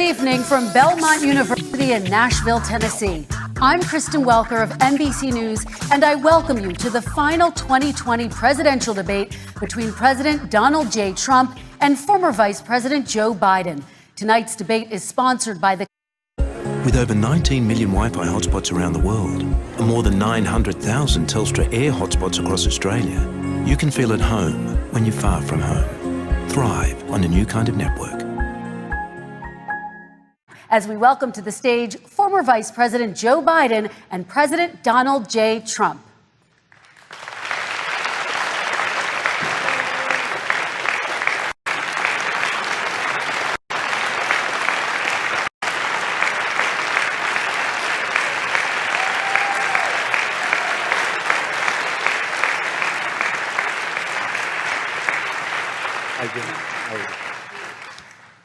Good evening from Belmont University in Nashville, Tennessee. I'm Kristen Welker of NBC News, and I welcome you to the final 2020 presidential debate between President Donald J. Trump and former Vice President Joe Biden. Tonight's debate is sponsored by the... With over 19 million Wi-Fi hotspots around the world and more than 900,000 Telstra Air hotspots across Australia, you can feel at home when you're far from home. Thrive on a new kind of network. As we welcome to the stage former Vice President Joe Biden and President Donald J. Trump.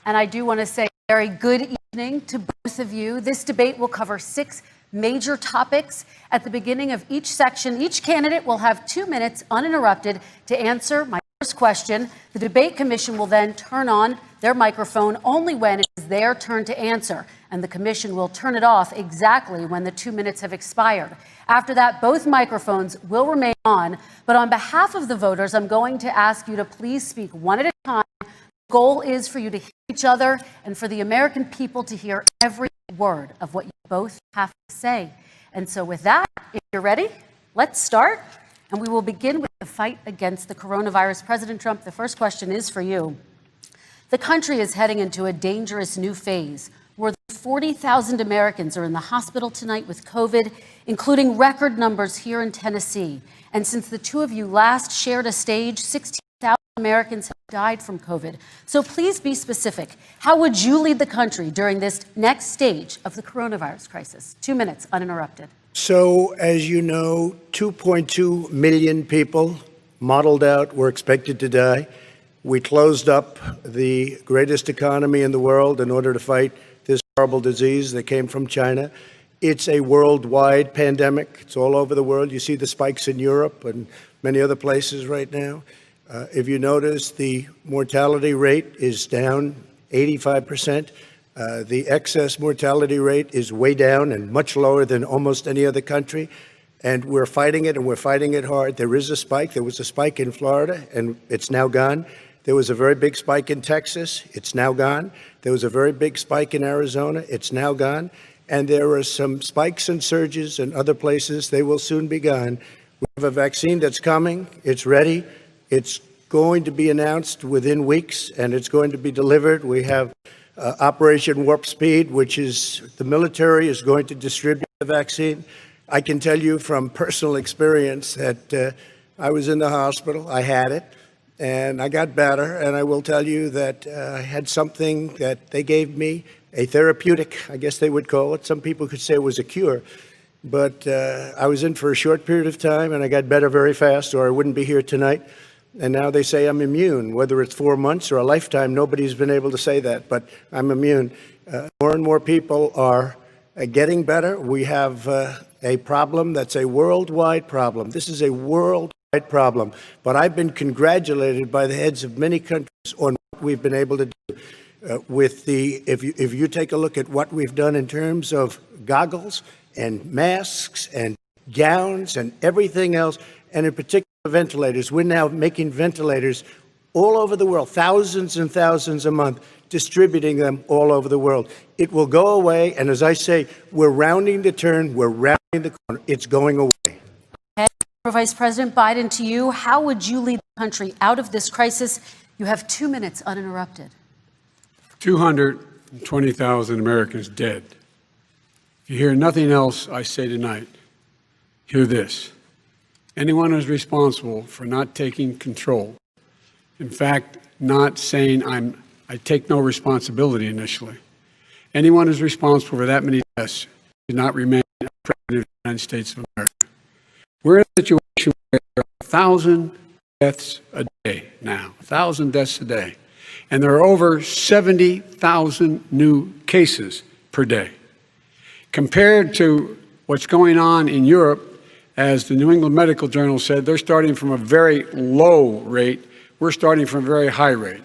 And I do want to say very good evening to both of you. This debate will cover 6 major topics. At the beginning of each section, each candidate will have 2 minutes uninterrupted to answer my first question. The debate commission will then turn on their microphone only when it is their turn to answer, and the commission will turn it off exactly when the 2 minutes have expired. After that, both microphones will remain on, but on behalf of the voters, I'm going to ask you to please speak one at a time. The goal is for you to hear each other and for the American people to hear every word of what you both have to say. And so with that, if you're ready, let's start. And we will begin with the fight against the coronavirus. President Trump, the first question is for you. The country is heading into a dangerous new phase. More than 40,000 Americans are in the hospital tonight with COVID, including record numbers here in Tennessee. And since the two of you last shared a stage, 16,000 Americans have died from COVID. So please be specific. How would you lead the country during this next stage of the coronavirus crisis? 2 minutes uninterrupted. So, as you know, 2.2 million people modeled out were expected to die. We closed up the greatest economy in the world in order to fight this horrible disease that came from China. It's a worldwide pandemic. It's all over the world. You see the spikes in Europe and many other places right now. If you notice, the mortality rate is down 85%. The excess mortality rate is way down and much lower than almost any other country. And we're fighting it, and we're fighting it hard. There is a spike. There was a spike in Florida, and it's now gone. There was a very big spike in Texas. It's now gone. There was a very big spike in Arizona. It's now gone. And there are some spikes and surges in other places. They will soon be gone. We have a vaccine that's coming. It's ready. It's going to be announced within weeks, and it's going to be delivered. We have Operation Warp Speed, which is the military is going to distribute the vaccine. I can tell you from personal experience that I was in the hospital. I had it, and I got better. And I will tell you that I had something that they gave me, a therapeutic, I guess they would call it. Some people could say it was a cure. But I was in for a short period of time, and I got better very fast, or I wouldn't be here tonight. And now they say I'm immune. Whether it's 4 months or a lifetime, nobody's been able to say that, but I'm immune. More and more people are getting better. We have a problem that's a worldwide problem. This is a worldwide problem. But I've been congratulated by the heads of many countries on what we've been able to do. If you take a look at what we've done in terms of goggles and masks and gowns and everything else, and in particular ventilators. We're now making ventilators all over the world, thousands and thousands a month, distributing them all over the world. It will go away, and as I say, we're rounding the turn, we're rounding the corner. It's going away. And Vice President Biden, to you, how would you lead the country out of this crisis? You have 2 minutes uninterrupted. 220,000 Americans dead. If you hear nothing else I say tonight, hear this. Anyone who's responsible for not taking control, in fact, not saying I take no responsibility initially, anyone who's responsible for that many deaths should not remain President of the United States of America. We're in a situation where there are 1,000 deaths a day now, 1,000 deaths a day, and there are over 70,000 new cases per day. Compared to what's going on in Europe, as the New England Medical Journal said, they're starting from a very low rate. We're starting from a very high rate.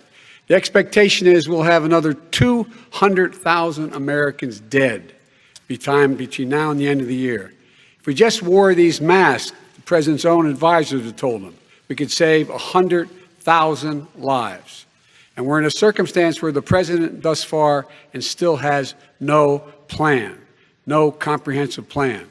The expectation is we'll have another 200,000 Americans dead between now and the end of the year. If we just wore these masks, the president's own advisors have told him, we could save 100,000 lives. And we're in a circumstance where the president thus far and still has no plan, no comprehensive plan.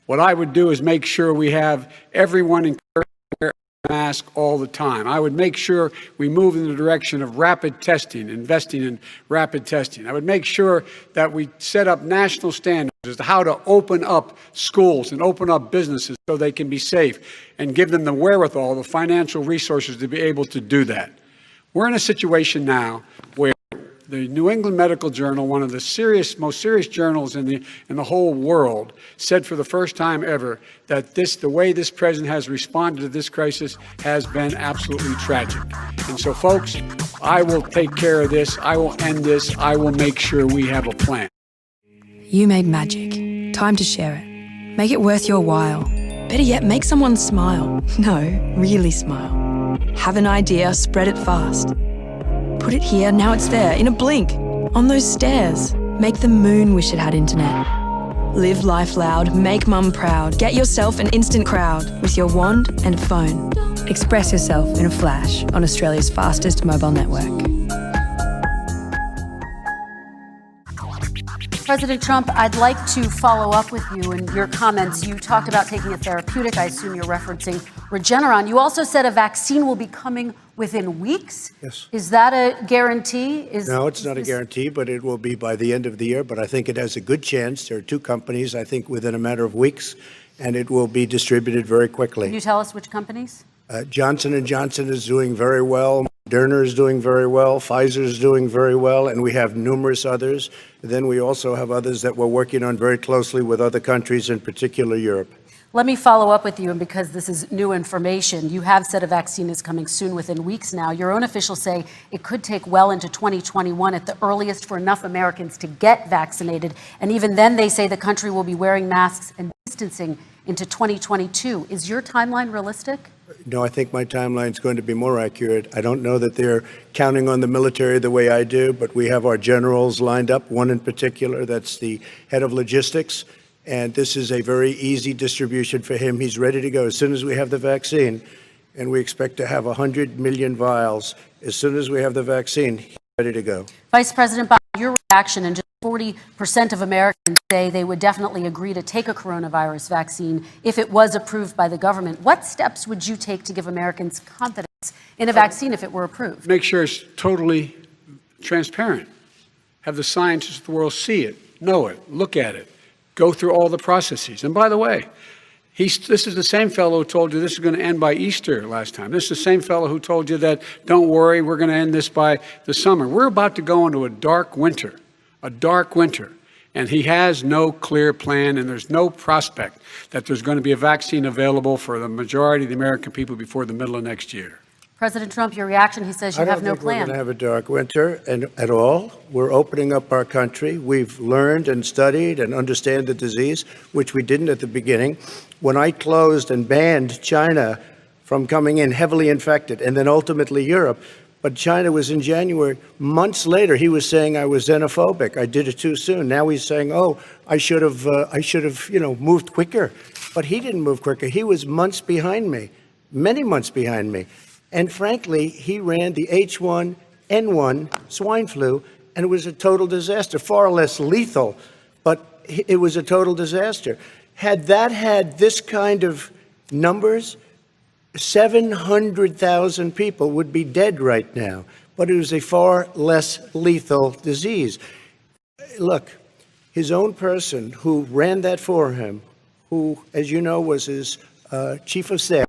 What I would do is make sure we have everyone encouraged to wear a mask all the time. I would make sure we move in the direction of rapid testing, investing in rapid testing. I would make sure that we set up national standards as to how to open up schools and open up businesses so they can be safe and give them the wherewithal, the financial resources to be able to do that. We're in a situation now where the New England Medical Journal, one of the most serious journals in the whole world, said for the first time ever that the way this president has responded to this crisis has been absolutely tragic. And so, folks, I will take care of this. I will end this. I will make sure we have a plan. You made magic. Time to share it. Make it worth your while. Better yet, make someone smile. No, really smile. Have an idea, spread it fast. Put it here, now it's there, in a blink. On those stairs. Make the moon wish it had internet. Live life loud, make mum proud. Get yourself an instant crowd with your wand and phone. Express yourself in a flash on Australia's fastest mobile network. President Trump, I'd like to follow up with you in your comments. You talked about taking a therapeutic. I assume you're referencing Regeneron. You also said a vaccine will be coming within weeks. Yes. Is that a guarantee? No, it's not a guarantee, but it will be by the end of the year. But I think it has a good chance. There are two companies, I think, within a matter of weeks, and it will be distributed very quickly. Can you tell us which companies? Johnson & Johnson is doing very well. Moderna is doing very well. Pfizer is doing very well. And we have numerous others. Then we also have others that we're working on very closely with other countries, in particular Europe. Let me follow up with you, and because this is new information, you have said a vaccine is coming soon, within weeks now. Your own officials say it could take well into 2021 at the earliest for enough Americans to get vaccinated. And even then, they say the country will be wearing masks and distancing into 2022. Is your timeline realistic? No, I think my timeline is going to be more accurate. I don't know that they're counting on the military the way I do, but we have our generals lined up, one in particular, that's the head of logistics. And this is a very easy distribution for him. He's ready to go as soon as we have the vaccine. And we expect to have 100 million vials. As soon as we have the vaccine, he's ready to go. Vice President Biden, your reaction, and just 40% of Americans say they would definitely agree to take a coronavirus vaccine if it was approved by the government. What steps would you take to give Americans confidence in a vaccine if it were approved? Make sure it's totally transparent. Have the scientists of the world see it, know it, look at it, go through all the processes. And by the way, this is the same fellow who told you this is going to end by Easter last time. This is the same fellow who told you that, don't worry, we're going to end this by the summer. We're about to go into a dark winter, and he has no clear plan, and there's no prospect that there's going to be a vaccine available for the majority of the American people before the middle of next year. President Trump, your reaction, he says you have no I don't think we're plan. going to have a dark winter at all. We're opening up our country. We've learned and studied and understand the disease, which we didn't at the beginning. When I closed and banned China from coming in heavily infected, and then ultimately Europe, but China was in January. Months later, he was saying I was xenophobic. I did it too soon. Now he's saying, oh, I should have, moved quicker. But he didn't move quicker. He was months behind me, many months behind me. And frankly, he ran the H1N1 swine flu, and it was a total disaster, far less lethal, but it was a total disaster. Had that had this kind of numbers, 700,000 people would be dead right now, but it was a far less lethal disease. Look, his own person who ran that for him, who, as you know, was his chief of staff,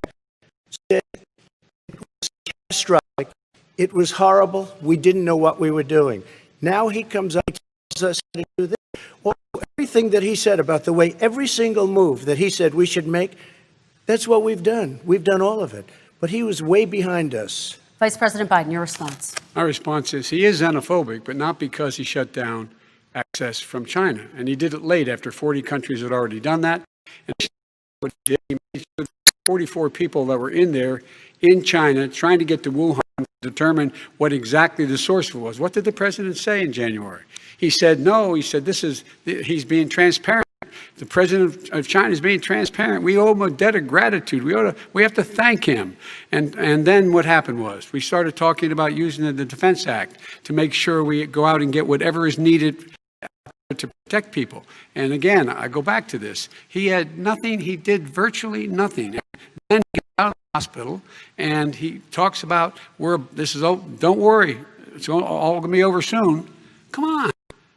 said it was catastrophic, it was horrible, we didn't know what we were doing. Now he comes up and tells us how to do this. Well, everything that he said about the way every single move that he said we should make, that's what we've done. We've done all of it. But he was way behind us. Vice President Biden, your response. My response is he is xenophobic, but not because he shut down access from China. And he did it late after 40 countries had already done that. And what he did, he made sure 44 people that were in there in China trying to get to Wuhan determine what exactly the source was. What did the president say in January? He said, no, he said, he's being transparent. The president of China is being transparent. We owe him a debt of gratitude. We have to thank him. And then what happened was we started talking about using the Defense Act to make sure we go out and get whatever is needed to protect people. And again, I go back to this. He had nothing. He did virtually nothing. Then he got out of the hospital and he talks about don't worry, it's all going to be over soon. Come on.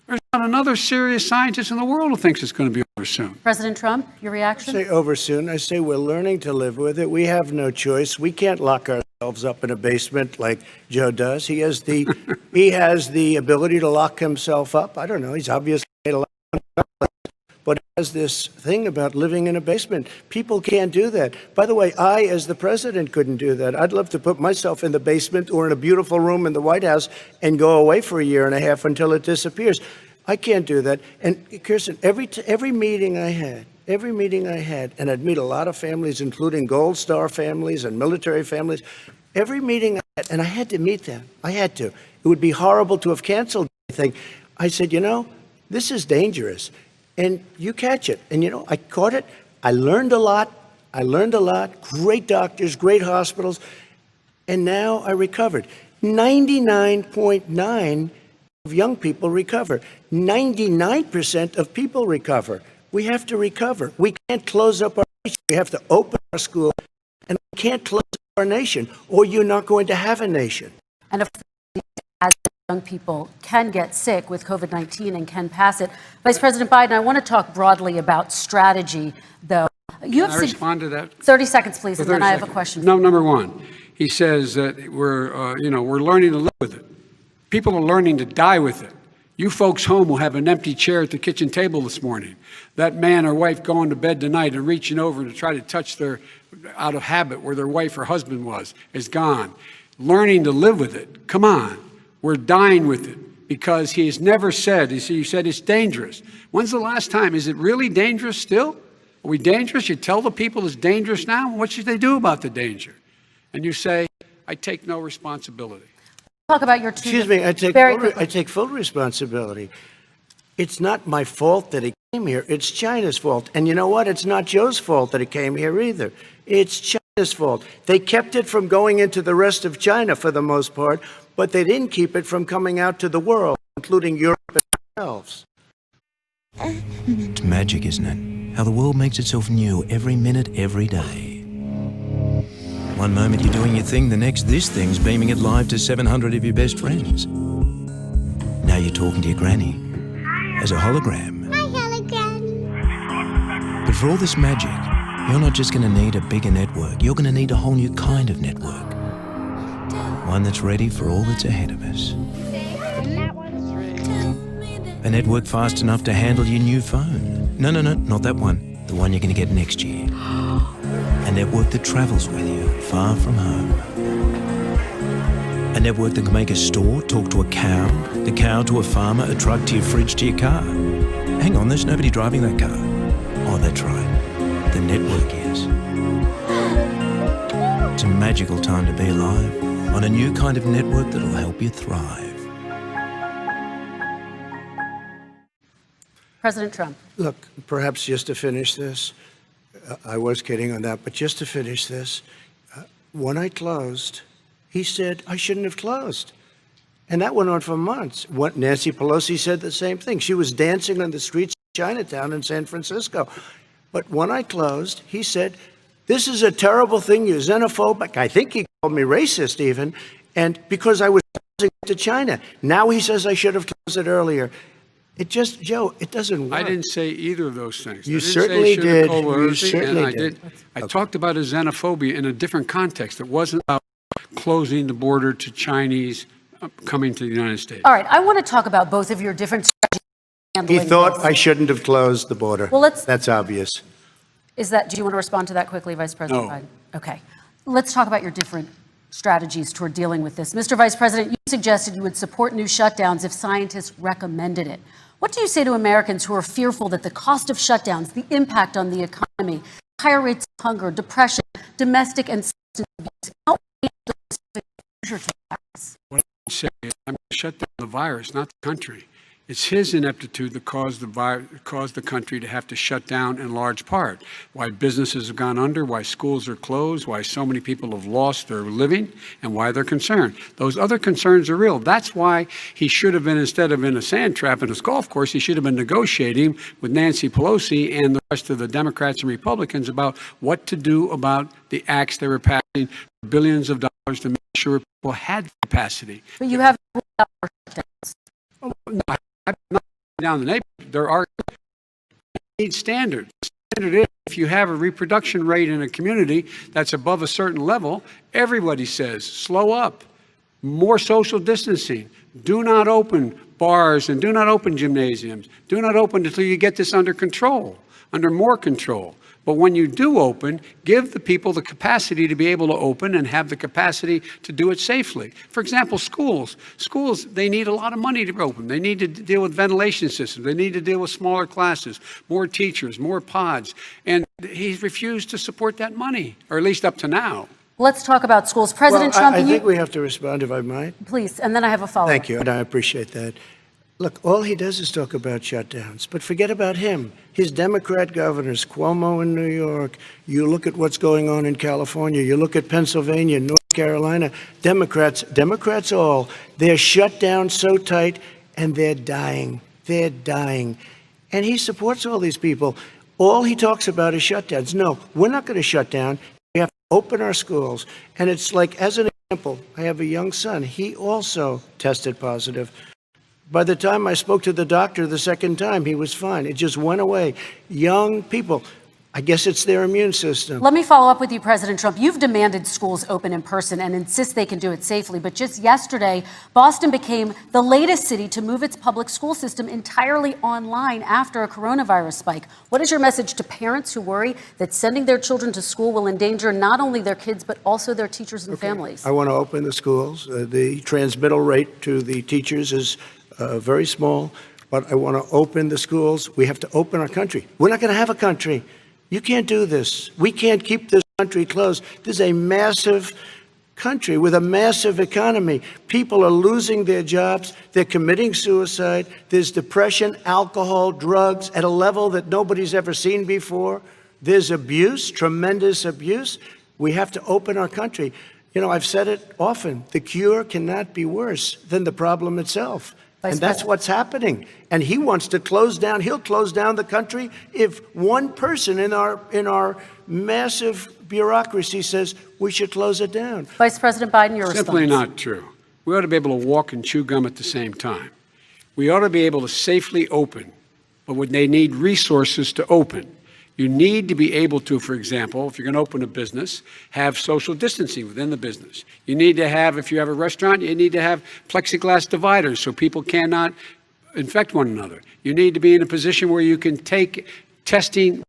There's not another serious scientist in the world who thinks it's going to be over soon. President Trump, your reaction? I say over soon. I say we're learning to live with it. We have no choice. We can't lock ourselves up in a basement like Joe does. He has the ability to lock himself up. I don't know. He's obviously made a lot of money, but he has this thing about living in a basement. People can't do that. By the way, I, as the president, couldn't do that. I'd love to put myself in the basement or in a beautiful room in the White House and go away for a year and a half until it disappears. I can't do that. And Kirsten, every meeting I had, and I'd meet a lot of families, including Gold Star families and military families, every meeting I had, and I had to meet them. I had to. It would be horrible to have canceled anything. I said, this is dangerous. And you catch it. And, I caught it. I learned a lot. Great doctors, great hospitals. And now I recovered. 99.9% of young people recover. 99% of people recover. We have to recover. We can't close up our nation. We have to open our school. And we can't close up our nation, or you're not going to have a nation. And of as young people can get sick with COVID-19 and can pass it. Vice President Biden, I want to talk broadly about strategy, though. Can I respond to that? 30 seconds, please, and then I have a question. No, number one, he says that we're learning to live with it. People are learning to die with it. You folks home will have an empty chair at the kitchen table this morning. That man or wife going to bed tonight and reaching over to try to touch out of habit where their wife or husband is gone. Learning to live with it. Come on. We're dying with it because he has never said, you said it's dangerous. When's the last time? Is it really dangerous still? Are we dangerous? You tell the people it's dangerous now? What should they do about the danger? And you say, I take no responsibility. Talk about your two. Excuse me, I take full responsibility. It's not my fault that he came here. It's China's fault. And you know what? It's not Joe's fault that it came here either. It's China's fault. They kept it from going into the rest of China for the most part, but they didn't keep it from coming out to the world, including Europe and ourselves. It's magic, isn't it? How the world makes itself new every minute, every day. One moment you're doing your thing, the next this thing's beaming it live to 700 of your best friends. Now you're talking to your granny as a hologram. Hi, hologram. But for all this magic, you're not just going to need a bigger network. You're going to need a whole new kind of network. One that's ready for all that's ahead of us. A network fast enough to handle your new phone. No, not that one. The one you're going to get next year. A network that travels with you far from home. A network that can make a store talk to a cow, the cow to a farmer, a truck to your fridge to your car. Hang on, there's nobody driving that car. Oh, that's right. The network is. It's a magical time to be alive on a new kind of network that'll help you thrive. President Trump. Look, perhaps just to finish this, I was kidding on that, but just to finish this, when I closed, he said I shouldn't have closed. And that went on for months. Nancy Pelosi said the same thing. She was dancing on the streets of Chinatown in San Francisco. But when I closed, he said, this is a terrible thing, you're xenophobic. I think he called me racist even, and because I was closing to China. Now he says I should have closed it earlier. Joe, it doesn't work. I didn't say either of those things. You certainly did. You certainly did. I talked about a xenophobia in a different context. It wasn't about closing the border to Chinese coming to the United States. All right, I want to talk about both of your different strategies. He thought I shouldn't have closed the border. Well, that's obvious. Do you want to respond to that quickly, Vice President No. Biden? Okay. Let's talk about your different strategies toward dealing with this. Mr. Vice President, you suggested you would support new shutdowns if scientists recommended it. What do you say to Americans who are fearful that the cost of shutdowns, the impact on the economy, higher rates of hunger, depression, domestic and substance abuse, outweigh those What I say is I'm going to shut down the virus, not the country. It's his ineptitude that caused the country to have to shut down in large part. Why businesses have gone under, why schools are closed, why so many people have lost their living, and why they're concerned. Those other concerns are real. That's why he should have been, instead of in a sand trap in his golf course, he should have been negotiating with Nancy Pelosi and the rest of the Democrats and Republicans about what to do about the acts they were passing, billions of dollars to make sure people had capacity. But you have I'm not down the neighborhood. There are need standards. The standard is if you have a reproduction rate in a community that's above a certain level, everybody says slow up, more social distancing, do not open bars and do not open gymnasiums, do not open until you get this under control, under more control. But when you do open, give the people the capacity to be able to open and have the capacity to do it safely. For example, schools. Schools, they need a lot of money to open. They need to deal with ventilation systems. They need to deal with smaller classes, more teachers, more pods. And he's refused to support that money, or at least up to now. Let's talk about schools. President Trump, I think we have to respond, if I might. Please, and then I have a follow-up. Thank you, and I appreciate that. Look, all he does is talk about shutdowns, but forget about him. His Democrat governors, Cuomo in New York, you look at what's going on in California, you look at Pennsylvania, North Carolina, Democrats all, they're shut down so tight and they're dying. They're dying. And he supports all these people. All he talks about is shutdowns. No, we're not going to shut down. We have to open our schools. And it's like, as an example, I have a young son. He also tested positive. By the time I spoke to the doctor the second time, he was fine. It just went away. Young people, I guess it's their immune system. Let me follow up with you, President Trump. You've demanded schools open in person and insist they can do it safely. But just yesterday, Boston became the latest city to move its public school system entirely online after a coronavirus spike. What is your message to parents who worry that sending their children to school will endanger not only their kids, but also their teachers and families? I want to open the schools. The transmittal rate to the teachers is very small, but I want to open the schools. We have to open our country. We're not going to have a country. You can't do this. We can't keep this country closed. This is a massive country with a massive economy. People are losing their jobs. They're committing suicide. There's depression, alcohol, drugs at a level that nobody's ever seen before. There's abuse, tremendous abuse. We have to open our country. You know, I've said it often. The cure cannot be worse than the problem itself. And that's what's happening. And he wants to close down. He'll close down the country if one person in our massive bureaucracy says we should close it down. Vice President Biden, your response. Simply not true. We ought to be able to walk and chew gum at the same time. We ought to be able to safely open, but when they need resources to open. You need to be able to, for example, if you're going to open a business, have social distancing within the business. You need to have, if you have a restaurant, you need to have plexiglass dividers so people cannot infect one another. You need to be in a position where you can take testing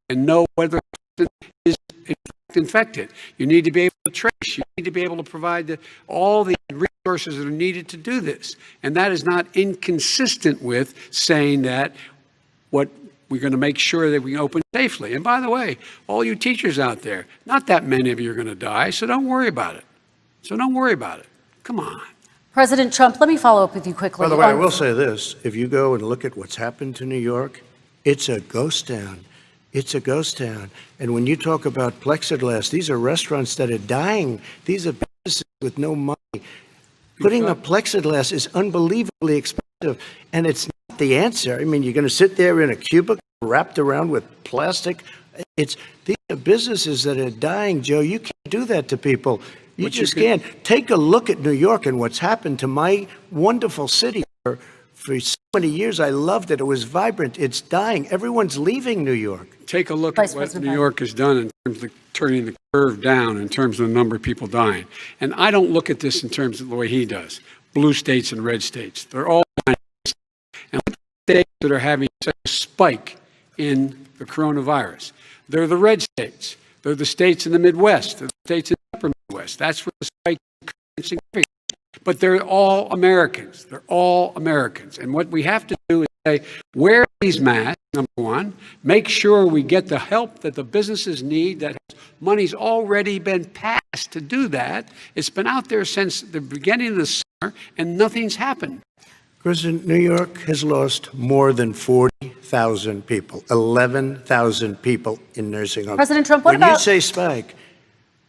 and know whether the person is infected. You need to be able to trace. You need to be able to provide all the resources that are needed to do this. And that is not inconsistent with saying that we're going to make sure that we open safely. And by the way, all you teachers out there, not that many of you are going to die, so don't worry about it. Come on. President Trump, let me follow up with you quickly. By the way, I will say this. If you go and look at what's happened to New York, it's a ghost town. It's a ghost town. And when you talk about plexiglass, these are restaurants that are dying. These are businesses with no money. Putting a plexiglass is unbelievably expensive, and it's not the answer. I mean, you're going to sit there in a cubicle wrapped around with plastic. These are businesses that are dying, Joe. You can't do that to people. You just can't. Take a look at New York and what's happened to my wonderful city. For so many years, I loved it. It was vibrant. It's dying. Everyone's leaving New York. Take a look at what New York has done in terms of turning the curve down in terms of the number of people dying. And I don't look at this in terms of the way he does. Blue states and red states. They're all dying. And states that are having such a spike in the coronavirus. They're the red states. They're the states in the Midwest. They're the states in the upper Midwest. That's where the spike is significant. But they're all Americans. They're all Americans. And what we have to do is say, wear these masks, number one. Make sure we get the help that the businesses need, that money's already been passed to do that. It's been out there since the beginning of the summer, and nothing's happened. President, New York has lost more than 40,000 people, 11,000 people in nursing homes. President Trump, what when about... you say spike,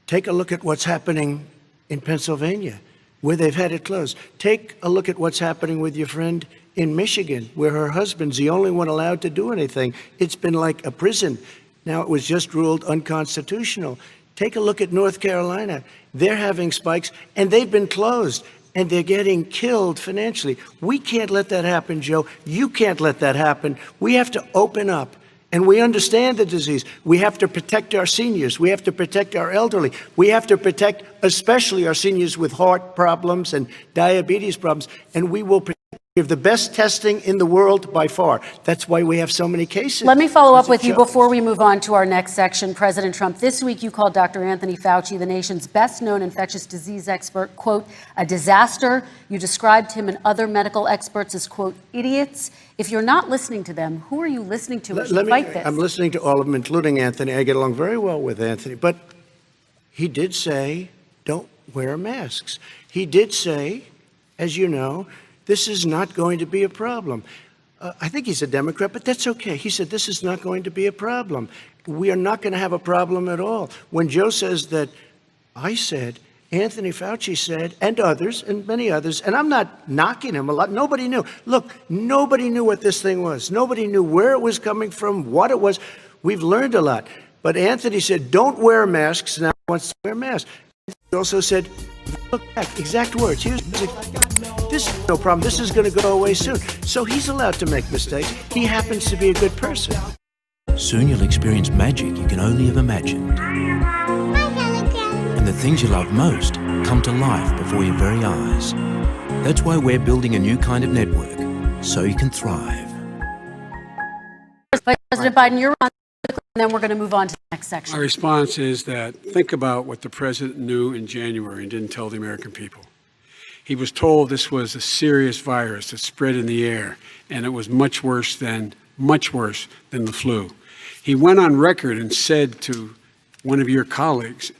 take a look at what's happening in Pennsylvania, where they've had it closed. Take a look at what's happening with your friend in Michigan, where her husband's the only one allowed to do anything. It's been like a prison. Now it was just ruled unconstitutional. Take a look at North Carolina. They're having spikes, and they've been closed, and they're getting killed financially. We can't let that happen, Joe. You can't let that happen. We have to open up. And we understand the disease. We have to protect our seniors. We have to protect our elderly. We have to protect especially our seniors with heart problems and diabetes problems. And we will protect. We have the best testing in the world by far. That's why we have so many cases. Let me follow up with you before we move on to our next section. President Trump, this week you called Dr. Anthony Fauci, the nation's best-known infectious disease expert, quote, a disaster. You described him and other medical experts as, quote, idiots. If you're not listening to them, who are you listening to as you fight this? I'm listening to all of them, including Anthony. I get along very well with Anthony. But he did say, don't wear masks. He did say, as you know, this is not going to be a problem. I think he's a Democrat, but that's okay. He said this is not going to be a problem. We are not going to have a problem at all. When Joe says that, I said, Anthony Fauci said, and others, and many others, and I'm not knocking him a lot. Nobody knew. Look, nobody knew what this thing was. Nobody knew where it was coming from, what it was. We've learned a lot. But Anthony said, don't wear masks. Now he wants to wear masks. He also said, look back, exact words. This is no problem. This is going to go away soon. So he's allowed to make mistakes. He happens to be a good person. Soon you'll experience magic you can only have imagined. And the things you love most come to life before your very eyes. That's why we're building a new kind of network, so you can thrive. Vice President Biden, you're on, and then we're going to move on to the next section. My response is that think about what the president knew in January and didn't tell the American people. He was told this was a serious virus that spread in the air, and it was much worse than the flu. He went on record and said to one of your colleagues,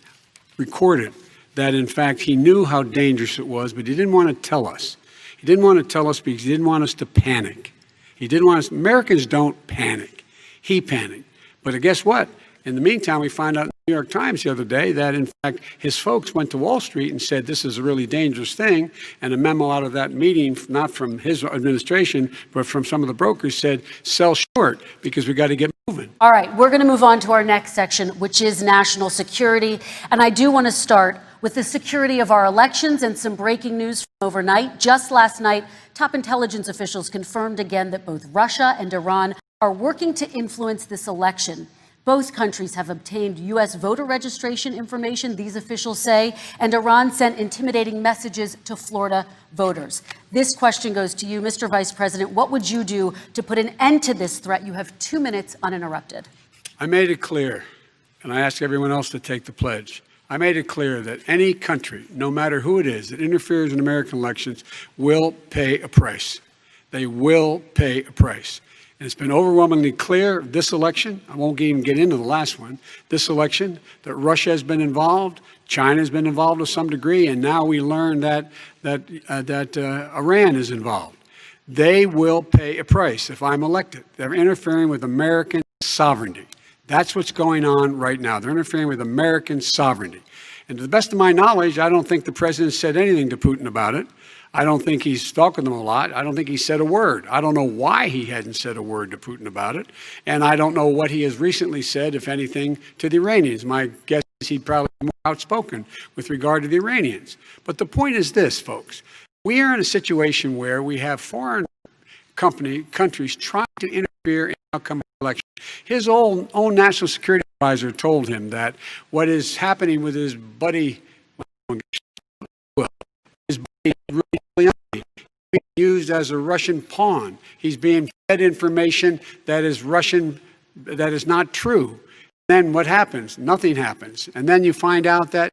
recorded, that in fact he knew how dangerous it was, but he didn't want to tell us. He didn't want to tell us because he didn't want us to panic. He didn't want us, Americans don't panic. He panicked. But guess what? In the meantime, we find out in the New York Times the other day that, in fact, his folks went to Wall Street and said this is a really dangerous thing. And a memo out of that meeting, not from his administration, but from some of the brokers, said sell short because we got to get moving. All right, we're going to move on to our next section, which is national security. And I do want to start with the security of our elections and some breaking news from overnight. Just last night, top intelligence officials confirmed again that both Russia and Iran are working to influence this election. Both countries have obtained U.S. voter registration information, these officials say, and Iran sent intimidating messages to Florida voters. This question goes to you, Mr. Vice President. What would you do to put an end to this threat? You have 2 minutes uninterrupted. I made it clear, and I ask everyone else to take the pledge. I made it clear that any country, no matter who it is, that interferes in American elections will pay a price. They will pay a price. And it's been overwhelmingly clear this election, I won't even get into the last one, this election, that Russia has been involved, China has been involved to some degree, and now we learn that Iran is involved. They will pay a price if I'm elected. They're interfering with American sovereignty. That's what's going on right now. They're interfering with American sovereignty. And to the best of my knowledge, I don't think the president said anything to Putin about it. I don't think he's talking to them a lot. I don't think he said a word. I don't know why he hadn't said a word to Putin about it. And I don't know what he has recently said, if anything, to the Iranians. My guess is he'd probably be more outspoken with regard to the Iranians. But the point is this, folks. We are in a situation where we have foreign countries trying to interfere in the outcome of the election. His own national security advisor told him that what is happening with his buddy, being used as a Russian pawn. He's being fed information that is Russian, that is not true. Then what happens? Nothing happens. And then you find out that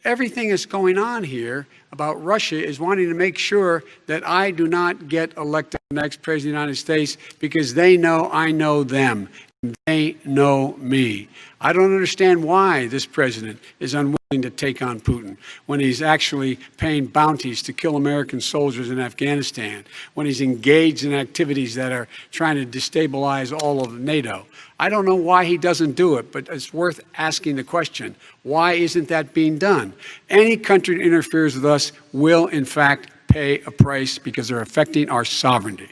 everything that's going on here about Russia is wanting to make sure that I do not get elected next president of the United States because they know I know them. They know me. I don't understand why this president is unwilling to take on Putin when he's actually paying bounties to kill American soldiers in Afghanistan, when he's engaged in activities that are trying to destabilize all of NATO. I don't know why he doesn't do it, but it's worth asking the question, why isn't that being done? Any country that interferes with us will, in fact, pay a price because they're affecting our sovereignty.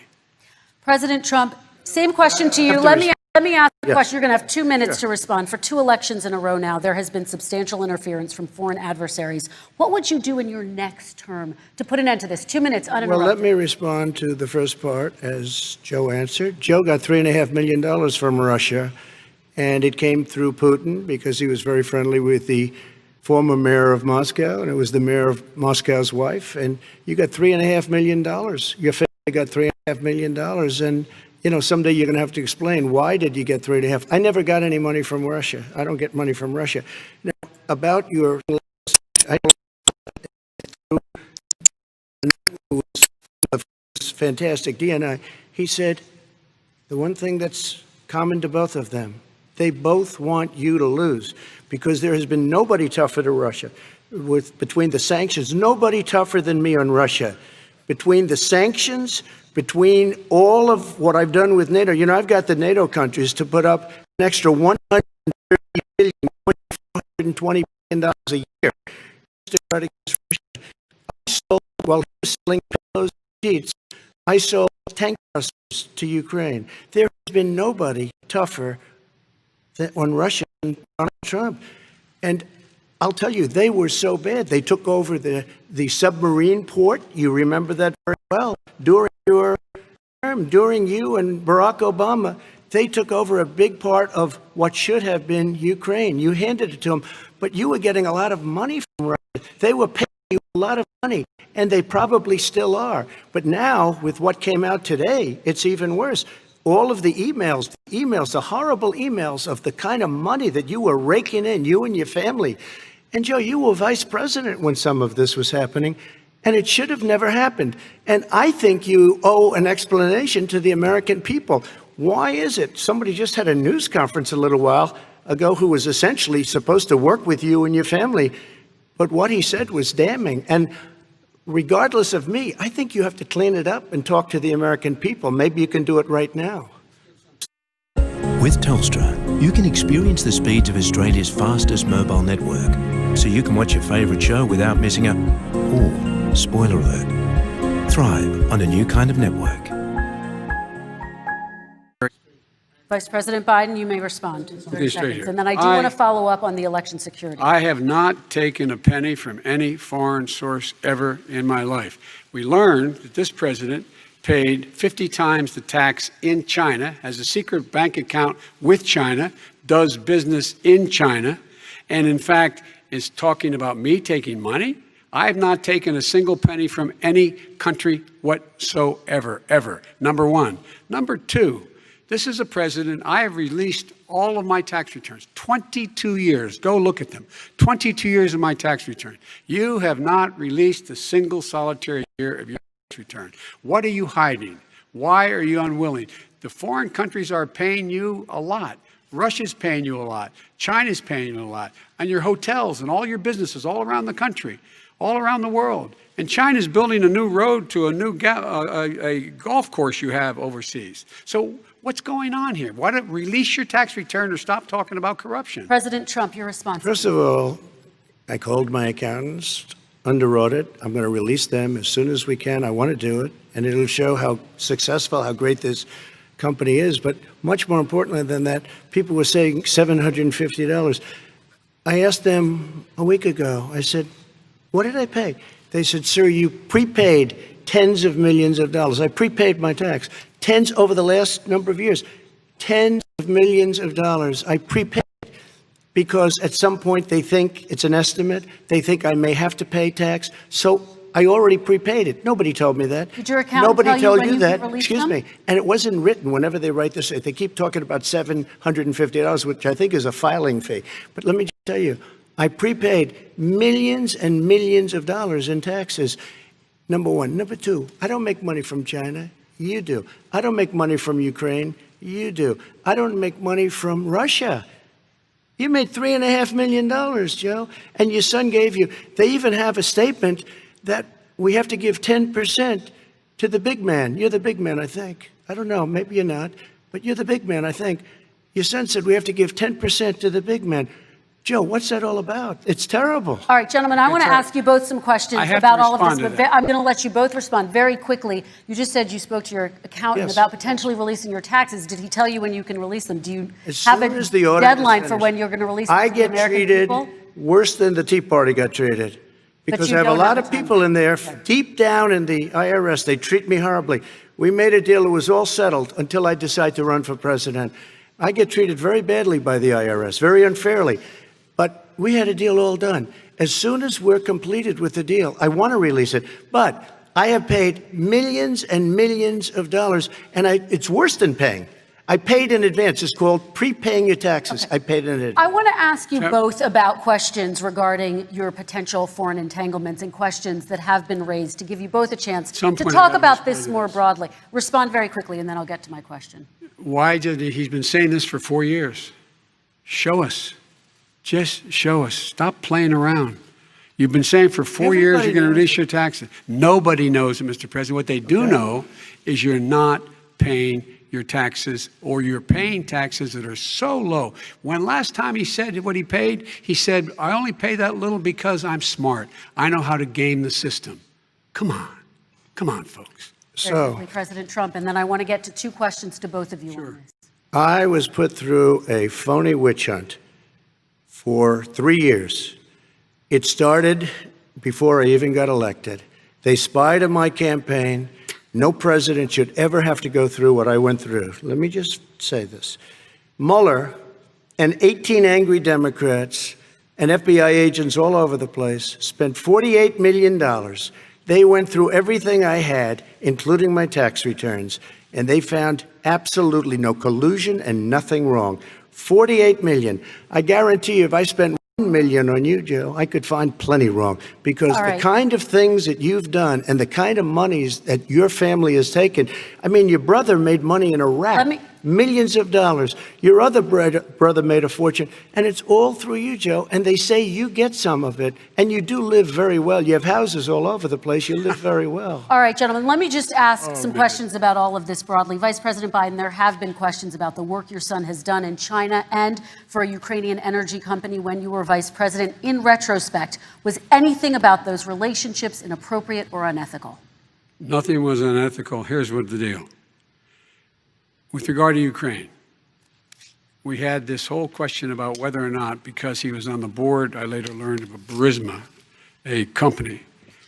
President Trump, same question to you. Let me ask the question. You're going to have 2 minutes to respond. For 2 elections in a row now, there has been substantial interference from foreign adversaries. What would you do in your next term to put an end to this? 2 minutes uninterrupted. Well, let me respond to the first part, as Joe answered. Joe got $3.5 million from Russia, and it came through Putin because he was very friendly with the former mayor of Moscow, and it was the mayor of Moscow's wife. And you got $3.5 million. Your family got $3.5 million, and you know, someday you're going to have to explain, why did you get 3.5? I never got any money from Russia. I don't get money from Russia. Now, about your, I fantastic DNI, he said the one thing that's common to both of them, they both want you to lose, because there has been nobody tougher to Russia. Between the sanctions, nobody tougher than me on Russia. Between the sanctions, between all of what I've done with NATO, you know, I've got the NATO countries to put up an extra $130 billion, $120 billion a year. I sold, while he was selling pillows and sheets, I sold tank thrusters to Ukraine. There has been nobody tougher on Russia than Donald Trump. And I'll tell you, they were so bad. They took over the submarine port. You remember that very well. During your term, during you and Barack Obama, they took over a big part of what should have been Ukraine. You handed it to them, but you were getting a lot of money from Russia. They were paying you a lot of money, and they probably still are. But now, with what came out today, it's even worse. All of the emails, the horrible emails of the kind of money that you were raking in, you and your family. And Joe, you were vice president when some of this was happening, and it should have never happened. And I think you owe an explanation to the American people. Why is it? Somebody just had a news conference a little while ago who was essentially supposed to work with you and your family, but what he said was damning. And regardless of me, I think you have to clean it up and talk to the American people. Maybe you can do it right now. With Telstra, you can experience the speeds of Australia's fastest mobile network, so you can watch your favourite show without missing out. Ooh, spoiler alert. Thrive on a new kind of network. Vice President Biden, you may respond. 30 seconds. And then I do want to follow up on the election security. I have not taken a penny from any foreign source ever in my life. We learned that this president paid 50 times the tax in China, has a secret bank account with China, does business in China, and in fact is talking about me taking money. I have not taken a single penny from any country whatsoever, ever. Number one. Number two, this is a president, I have released all of my tax returns, 22 years. Go look at them. 22 years of my tax return. You have not released a single solitary year of your tax return. What are you hiding? Why are you unwilling? The foreign countries are paying you a lot. Russia's paying you a lot. China's paying you a lot. And your hotels and all your businesses all around the country, all around the world. And China's building a new road to a new a golf course you have overseas. So what's going on here? Why don't release your tax return or stop talking about corruption? President Trump, your response. First of all, I called my accountants under audit. I'm going to release them as soon as we can. I want to do it, and it'll show how successful, how great this company is. But much more importantly than that, people were saying $750. I asked them a week ago, I said, what did I pay? They said, sir, you prepaid tens of millions of dollars. I prepaid my tax. Tens over the last number of years. Tens of millions of dollars I prepaid because at some point they think it's an estimate. They think I may have to pay tax. So I already prepaid it. Nobody told me that. Did your accountant Nobody tell told you you that. Excuse them? me. And it wasn't written whenever they write this. They keep talking about $750, which I think is a filing fee. But let me just tell you, I prepaid millions and millions of dollars in taxes. Number one. Number two, I don't make money from China. You do. I don't make money from Ukraine. You do. I don't make money from Russia. You made $3.5 million, Joe, and your son gave you. They even have a statement that we have to give 10% to the big man. You're the big man, I think. I don't know. Maybe you're not, but you're the big man, I think. Your son said we have to give 10% to the big man. Joe, what's that all about? It's terrible. All right, gentlemen, I want to ask you both some questions about all of this, but I'm going to let you both respond very quickly. You just said you spoke to your accountant about potentially releasing your taxes. Did he tell you when you can release them? Do you have a deadline for when you're going to release them? I get treated worse than the Tea Party got treated, because I have a lot of people in there deep down in the IRS. They treat me horribly. We made a deal. It was all settled until I decide to run for president. I get treated very badly by the IRS, very unfairly. But we had a deal all done. As soon as we're completed with the deal, I want to release it. But I have paid millions and millions of dollars, and it's worse than paying. I paid in advance. It's called prepaying your taxes. I paid in advance. I want to ask you both about questions regarding your potential foreign entanglements and questions that have been raised, to give you both a chance to talk about this more broadly. Respond very quickly, and then I'll get to my question. Why did he's been saying this for 4 years? Show us. Just show us. Stop playing around. You've been saying for 4 years you're going to release your taxes. Nobody knows it, Mr. President. What they do know is you're not paying your taxes, or you're paying taxes that are so low. When last time he said what he paid, he said, I only pay that little because I'm smart. I know how to game the system. Come on. Come on, folks. So, President Trump, and then I want to get to two questions to both of you. Sure. I was put through a phony witch hunt for 3 years. It started before I even got elected. They spied on my campaign. No president should ever have to go through what I went through. Let me just say this. Mueller and 18 angry Democrats and FBI agents all over the place spent $48 million. They went through everything I had, including my tax returns, and they found absolutely no collusion and nothing wrong. 48 million. I guarantee you, if I spent $1 million on you, Joe, I could find plenty wrong, because the kind of things that you've done and the kind of monies that your family has taken. I mean, your brother made money in Iraq, millions of dollars. Your other brother made a fortune, and it's all through you, Joe. And they say you get some of it, and you do live very well. You have houses all over the place. You live very well. All right, gentlemen, let me just ask some questions about all of this broadly. Vice President Biden, there have been questions about the work your son has done in China and for a Ukrainian energy company when you were vice president. In retrospect, was anything about those relationships inappropriate or unethical? Nothing was unethical. Here's what the deal. With regard to Ukraine, we had this whole question about whether or not, because he was on the board, I later learned of Burisma, a company,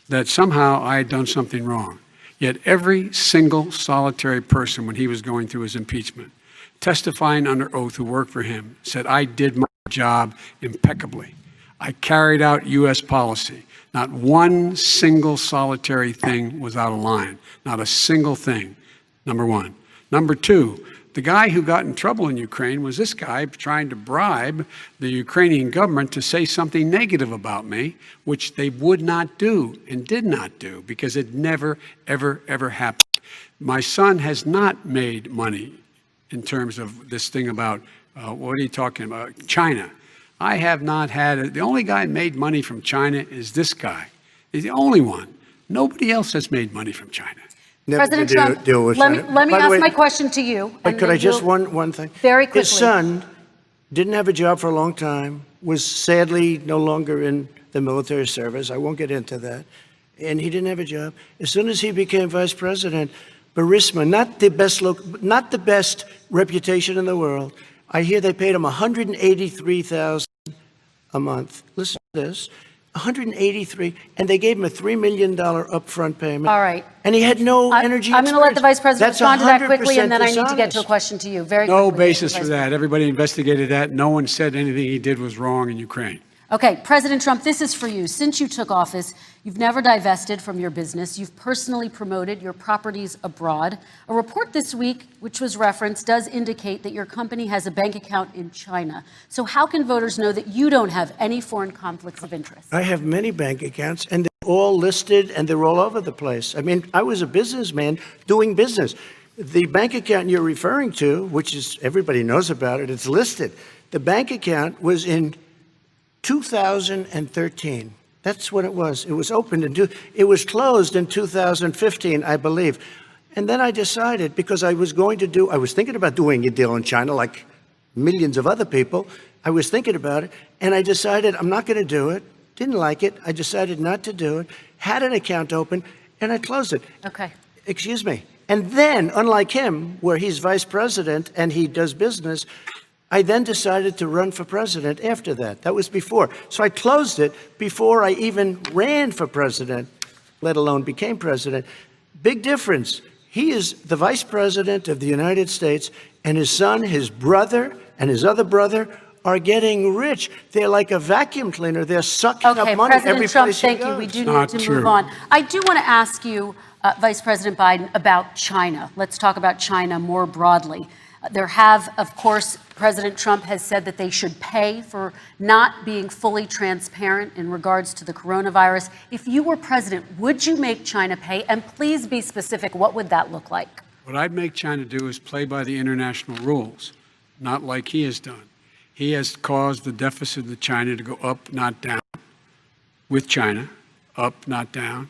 that somehow I had done something wrong. Yet every single solitary person, when he was going through his impeachment, testifying under oath who worked for him, said, I did my job impeccably. I carried out U.S. policy. Not one single solitary thing was out of line. Not a single thing, number one. Number two, the guy who got in trouble in Ukraine was this guy trying to bribe the Ukrainian government to say something negative about me, which they would not do and did not do, because it never, ever, ever happened. My son has not made money in terms of this thing about, what are you talking about, China. I have not had it. The only guy who made money from China is this guy. He's the only one. Nobody else has made money from China. President Trump, let me ask my question to you. But could I just one thing? Very quickly. His son didn't have a job for a long time, was sadly no longer in the military service. I won't get into that. And he didn't have a job. As soon as he became vice president, Burisma, not the best reputation in the world. I hear they paid him $183,000 a month. Listen to this. 183, and they gave him a $3 million upfront payment. All right. And he had no energy. I'm going to let the vice president respond to that quickly, and then I need to get to a dishonest. question to you. Very No quickly, basis for that. Everybody investigated that. No one said anything he did was wrong in Ukraine. Okay, President Trump, this is for you. Since you took office, You've never divested from your business. You've personally promoted your properties abroad. A report this week, which was referenced, does indicate that your company has a bank account in China. So how can voters know that you don't have any foreign conflicts of interest? I have many bank accounts, and they're all listed, and they're all over the place. I mean, I was a businessman doing business. The bank account you're referring to, which is everybody knows about it, it's listed. The bank account was in 2013. That's what it was. It was opened it was closed in 2015, I believe. And then I decided, because I was thinking about doing a deal in China like millions of other people. I was thinking about it, and I decided I'm not going to do it. Didn't like it. I decided not to do it. Had an account open, and I closed it. Okay. Excuse me. And then, unlike him, where he's vice president and he does business, I then decided to run for president after that. That was before. So I closed it before I even ran for president, let alone became president. Big difference. He is the vice president of the United States, and his son, his brother, and his other brother are getting rich. They're like a vacuum cleaner. They're sucking up money every President Trump, place thank he you. goes. We do Not need to true. move on. I do want to ask you, Vice President Biden, about China. Let's talk about China more broadly. There have, of course, President Trump has said that they should pay for not being fully transparent in regards to the coronavirus. If you were president, would you make China pay? And please be specific. What would that look like? What I'd make China do is play by the international rules, not like he has done. He has caused the deficit of China to go up, not down, with China, up, not down.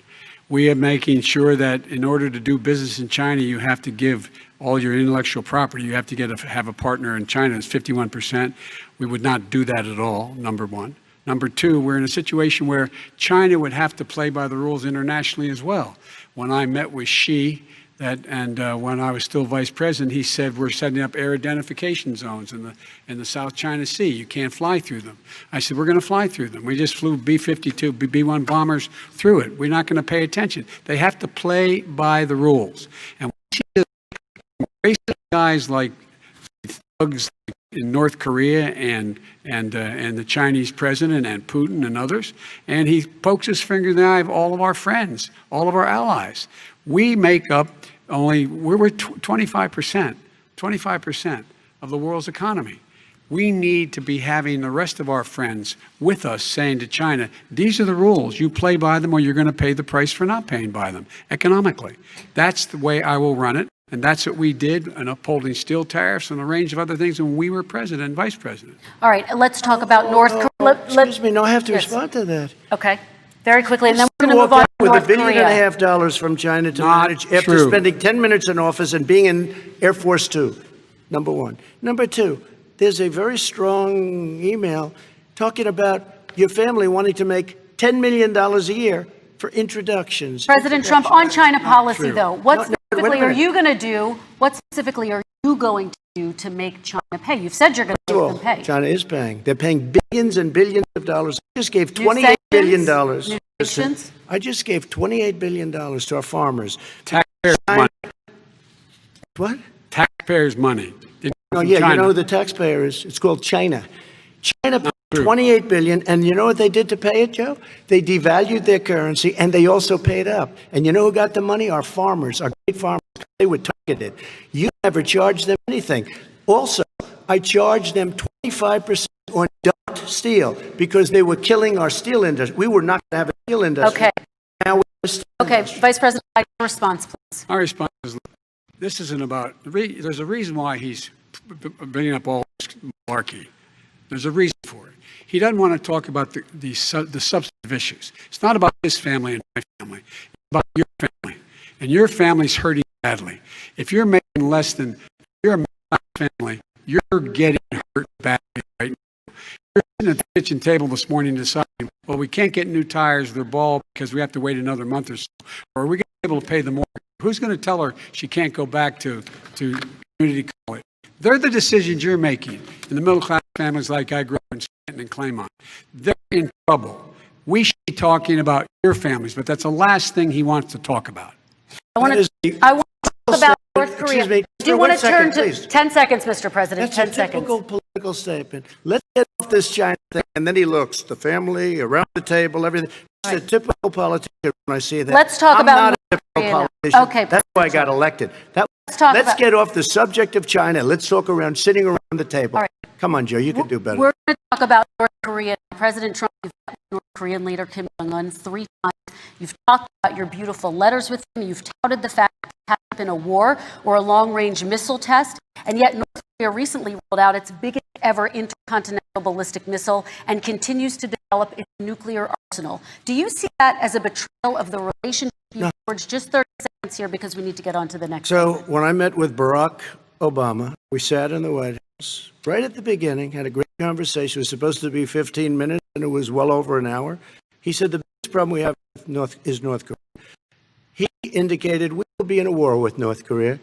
We are making sure that in order to do business in China, you have to give all your intellectual property. You have to have a partner in China. It's 51%. We would not do that at all, number one. Number two, we're in a situation where China would have to play by the rules internationally as well. When I met with Xi, when I was still vice president, he said we're setting up air identification zones in the South China Sea. You can't fly through them. I said we're going to fly through them. We just flew B-52, B-1 bombers through it. We're not going to pay attention. They have to play by the rules. And racist guys like thugs in North Korea and the Chinese president and Putin and others, and he pokes his finger in the eye of all of our friends, all of our allies. We make up we're 25% of the world's economy. We need to be having the rest of our friends with us saying to China, these are the rules. You play by them or you're going to pay the price for not paying by them economically. That's the way I will run it. And that's what we did in upholding steel tariffs and a range of other things when we were president and vice president. All right, let's talk about North Korea. Excuse me, no, I have to respond to that. Okay, very quickly, and then we're going to move on to with North $1.5 billion Korea. from China to Not manage after true. spending 10 minutes in office and being in Air Force Two, number one. Number two, there's a very strong email talking about your family wanting to make $10 million a year for introductions. President Trump, on China policy, true. though, what No, specifically wait a are minute. you going to do? What specifically are you going to do to make China pay? You've said you're going to make them pay. China is paying. They're paying billions and billions of dollars. I just gave New $28 billion. sanctions? New sanctions? I just gave $28 billion to our farmers. Taxpayers' money. What? Taxpayers' money. Oh, From yeah, China. you know who the taxpayer is? It's called China. China paid true. $28 billion, and you know what they did to pay it, Joe? They devalued their currency, and they also paid up. And you know who got the money? Our farmers, our great farmers. They were targeted. You never charged them anything. Also, I charged them 25% on dumped steel because they were killing our steel industry. We were not going to have a steel industry. Okay. Now we have a steel Okay, industry. Vice President, response, please. My response is, this isn't about, there's a reason why he's bringing up all this malarkey. There's a reason for it. He doesn't want to talk about the substantive issues. It's not about his family and my family. It's about your family. And your family's hurting badly. If you're making less than, you're a middle-class family, you're getting hurt badly right now. You're sitting at the kitchen table this morning deciding, well, we can't get new tires, they're bald because we have to wait another month or so. Or are we going to be able to pay the mortgage? Who's going to tell her she can't go back to community college? They're the decisions you're making in the middle-class families like I grew up in Stanton and Claymont. They're in trouble. We should be talking about your families, but that's the last thing he wants to talk about. I want to talk about North Korea. Excuse me. Do you want to turn to Please. 10 seconds, Mr. President? That's 10 a seconds. typical political statement. Let's get off this China thing. And then he looks, the family, around the table, everything. He's a typical politician when I see that. Let's talk I'm about not a North typical Korea now. politician. Okay, That's why I got elected. Let's get off the subject of China. Let's talk around sitting around the table. All right. Come on, Joe, you can do better. We're going to talk about North Korea. President Trump, you've met with North Korean leader Kim Jong-un 3 times. You've talked about your beautiful letters with him. You've touted the fact that there hasn't been a war or a long-range missile test. And yet North Korea recently rolled out its biggest ever intercontinental ballistic missile and continues to develop its nuclear arsenal. Do you see that as a betrayal of the relationship you forged? Just 30 seconds here because we need to get on to the next. So when I met with Barack Obama, we sat in the White House right at the beginning, had a great conversation. It was supposed to be 15 minutes, and it was well over an hour. He said the biggest problem we have is North Korea. He indicated we will be in a war with North Korea.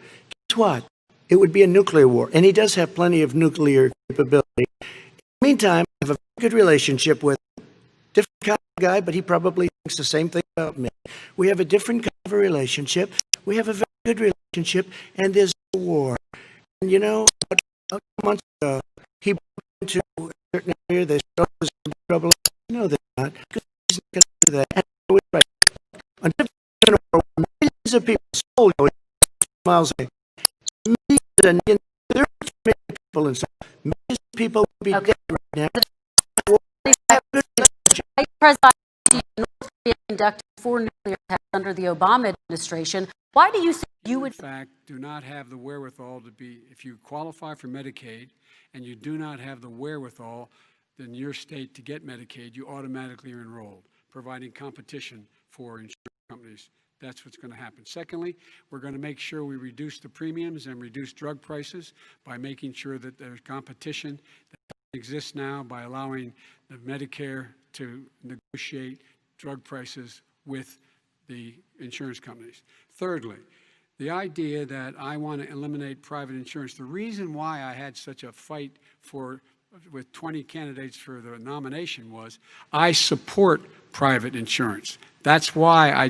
Guess what? It would be a nuclear war, and he does have plenty of nuclear capability. In the meantime, I have a good relationship with him. Different kind of guy, but he probably thinks the same thing about me. We have a different kind of a relationship. We have a very good relationship, and there's no war. And you know, a couple months ago, he went into a certain area. They said, oh, there's going to be trouble. No, they're not. Because he's not going to do that. And I was right. Until millions of people, sold miles away. Millions and millions, 30 million people inside. Millions of people would be dead right now. President, North Korea conducted 4 nuclear tests under the Obama administration. Why do you think you would? In fact, do not have the wherewithal to be, if you qualify for Medicaid and you do not have the wherewithal in your state to get Medicaid, you automatically are enrolled, providing competition for insurance companies. That's what's going to happen. Secondly, we're going to make sure we reduce the premiums and reduce drug prices by making sure that there's competition that exists now by allowing the Medicare to negotiate drug prices with the insurance companies. Thirdly, the idea that I want to eliminate private insurance, the reason why I had such a fight with 20 candidates for the nomination was I support private insurance. That's why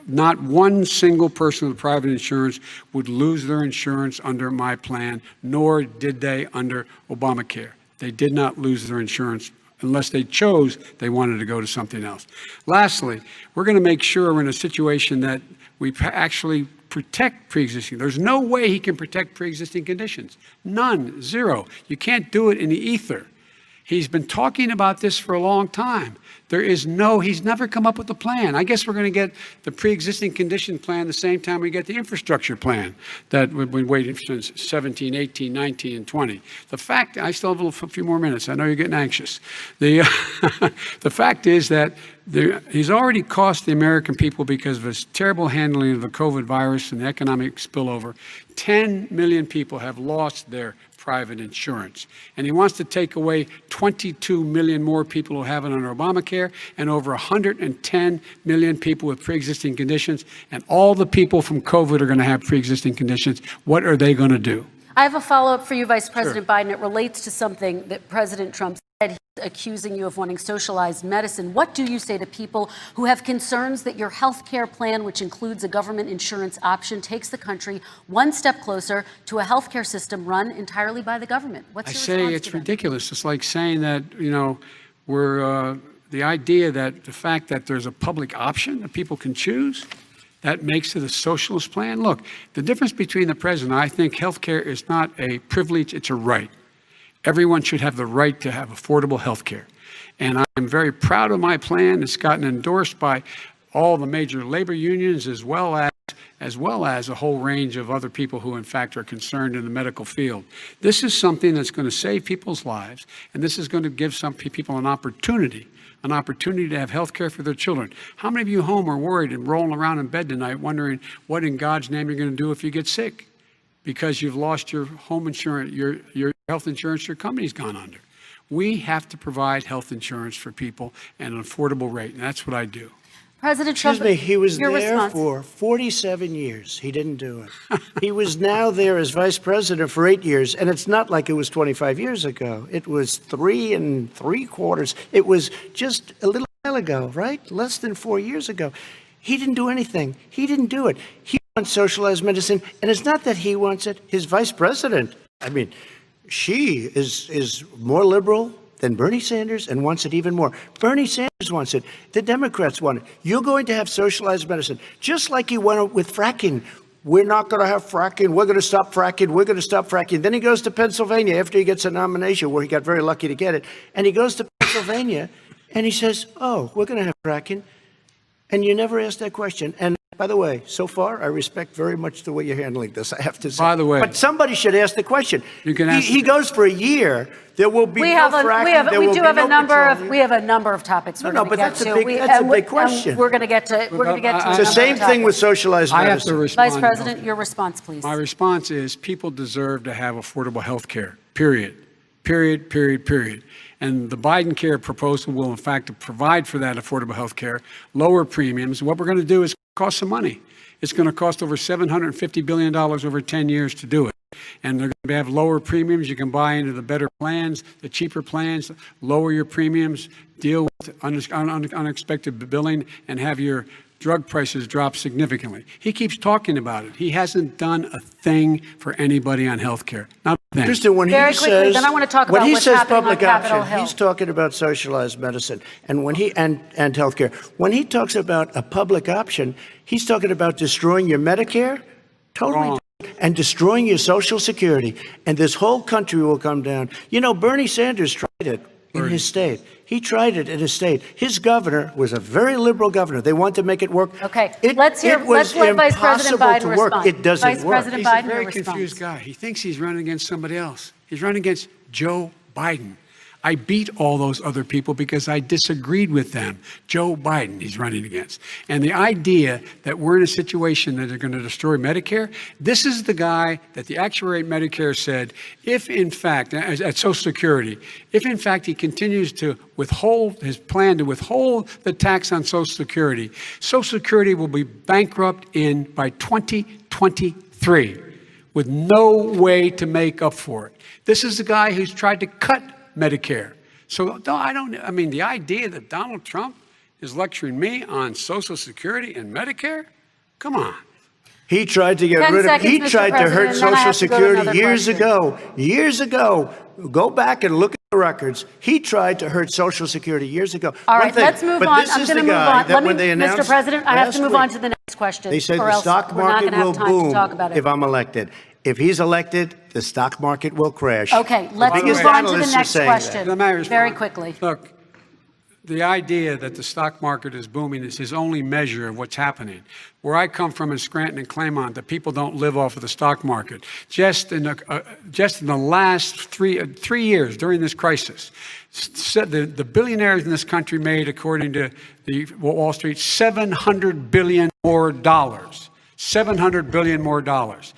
not one single person with private insurance would lose their insurance under my plan, nor did they under Obamacare. They did not lose their insurance unless they chose they wanted to go to something else. Lastly, we're going to make sure we're in a situation that we actually protect pre-existing. There's no way he can protect pre-existing conditions. None, zero. You can't do it in the ether. He's been talking about this for a long time. He's never come up with a plan. I guess we're going to get the pre-existing condition plan the same time we get the infrastructure plan that we've been waiting since 17, 18, 19, and 20. The fact, I still have a few more minutes. I know you're getting anxious. The fact is that he's already cost the American people, because of his terrible handling of the COVID virus and the economic spillover, 10 million people have lost their private insurance. And he wants to take away 22 million more people who have it under Obamacare, and over 110 million people with pre-existing conditions. And all the people from COVID are going to have pre-existing conditions. What are they going to do? I have a follow-up for you, Vice President Biden. It relates to something that President Trump said. He's accusing you of wanting socialized medicine. What do you say to people who have concerns that your health care plan, which includes a government insurance option, takes the country one step closer to a health care system run entirely by the government? What's your response I say it's to them? ridiculous. It's like saying that, the idea that the fact that there's a public option that people can choose, that makes it a socialist plan. Look, the difference between the president, I think health care is not a privilege, it's a right. Everyone should have the right to have affordable health care. And I'm very proud of my plan. It's gotten endorsed by all the major labor unions, as well as a whole range of other people who, in fact, are concerned in the medical field. This is something that's going to save people's lives, and this is going to give some people an opportunity to have health care for their children. How many of you home are worried and rolling around in bed tonight wondering what in God's name you're going to do if you get sick? Because you've lost your home insurance, your health insurance your company's gone under. We have to provide health insurance for people at an affordable rate, and that's what I do. President Trump, Excuse me, he was your there response. for 47 years. He didn't do it. He was now there as vice president for 8 years, and it's not like it was 25 years ago. It was 3 3/4. It was just a little while ago, right? Less than 4 years ago. He didn't do anything. He didn't do it. He wants socialized medicine, and it's not that he wants it. His vice president, I mean, she is more liberal than Bernie Sanders and wants it even more. Bernie Sanders wants it. The Democrats want it. You're going to have socialized medicine, just like he went with fracking. We're not going to have fracking. We're going to stop fracking. We're going to stop fracking. Then he goes to Pennsylvania after he gets a nomination, where he got very lucky to get it. And he goes to Pennsylvania and he says, oh, we're going to have fracking. And you never ask that question. And by the way, so far, I respect very much the way you're handling this, I have to say. By the way. But somebody should ask the question. You can ask he goes for a year. There will be no fracking. We have a number of topics we're going to get to. That's a big question. We're going to get to. It's the same thing with socialized medicine. I have to respond. Vice President, your response, please. My response is people deserve to have affordable health care, period. Period, period, period. And the Biden care proposal will, in fact, provide for that affordable health care, lower premiums. What we're going to do is cost some money. It's going to cost over $750 billion over 10 years to do it. And they're going to have lower premiums. You can buy into the better plans, the cheaper plans, lower your premiums, deal with unexpected billing, and have your drug prices drop significantly. He keeps talking about it. He hasn't done a thing for anybody on health care. Not a thing. Kristen, when Very he quickly, says, then I want to talk when about he what's says happening on public Capitol option, Hill. he's talking about socialized medicine. And when he and healthcare, when he talks about a public option, he's talking about destroying your Medicare, totally, and destroying your Social Security. And this whole country will come down. You know, Bernie Sanders tried it in his state. He tried it in his state. His governor was a very liberal governor. They wanted to make it work. Okay, let's let Vice President Biden respond. It doesn't Vice work. President He's Biden, a very your confused response. guy. He thinks he's running against somebody else. He's running against Joe Biden. I beat all those other people because I disagreed with them. Joe Biden he's running against. And the idea that we're in a situation that they're going to destroy Medicare, this is the guy that the actuary at Medicare said, if in fact, at Social Security, if in fact he continues to withhold his plan to withhold the tax on Social Security will be bankrupt by 2023 with no way to make up for it. This is the guy who's tried to cut Medicare. So the idea that Donald Trump is lecturing me on Social Security and Medicare, come on. He tried to get 10 rid of. seconds, He Mr. tried to President, hurt and then I Social have to go to Security another years question. ago. Years ago. Go back and look at the records. He tried to hurt Social Security years ago. All right, let's move on. I'm going to move on. Mr. President, I have to move on to the next question. They said or the else stock we're not market going to have will time to boom talk about it. if I'm elected. If he's elected, the stock market will crash. Okay, let's move on to the next question. Very quickly. Look, the idea that the stock market is booming is his only measure of what's happening. Where I come from in Scranton and Claymont, the people don't live off of the stock market. Just in the last three years during this crisis, the billionaires in this country made, according to the Wall Street, $700 billion more dollars. $700 billion more dollars.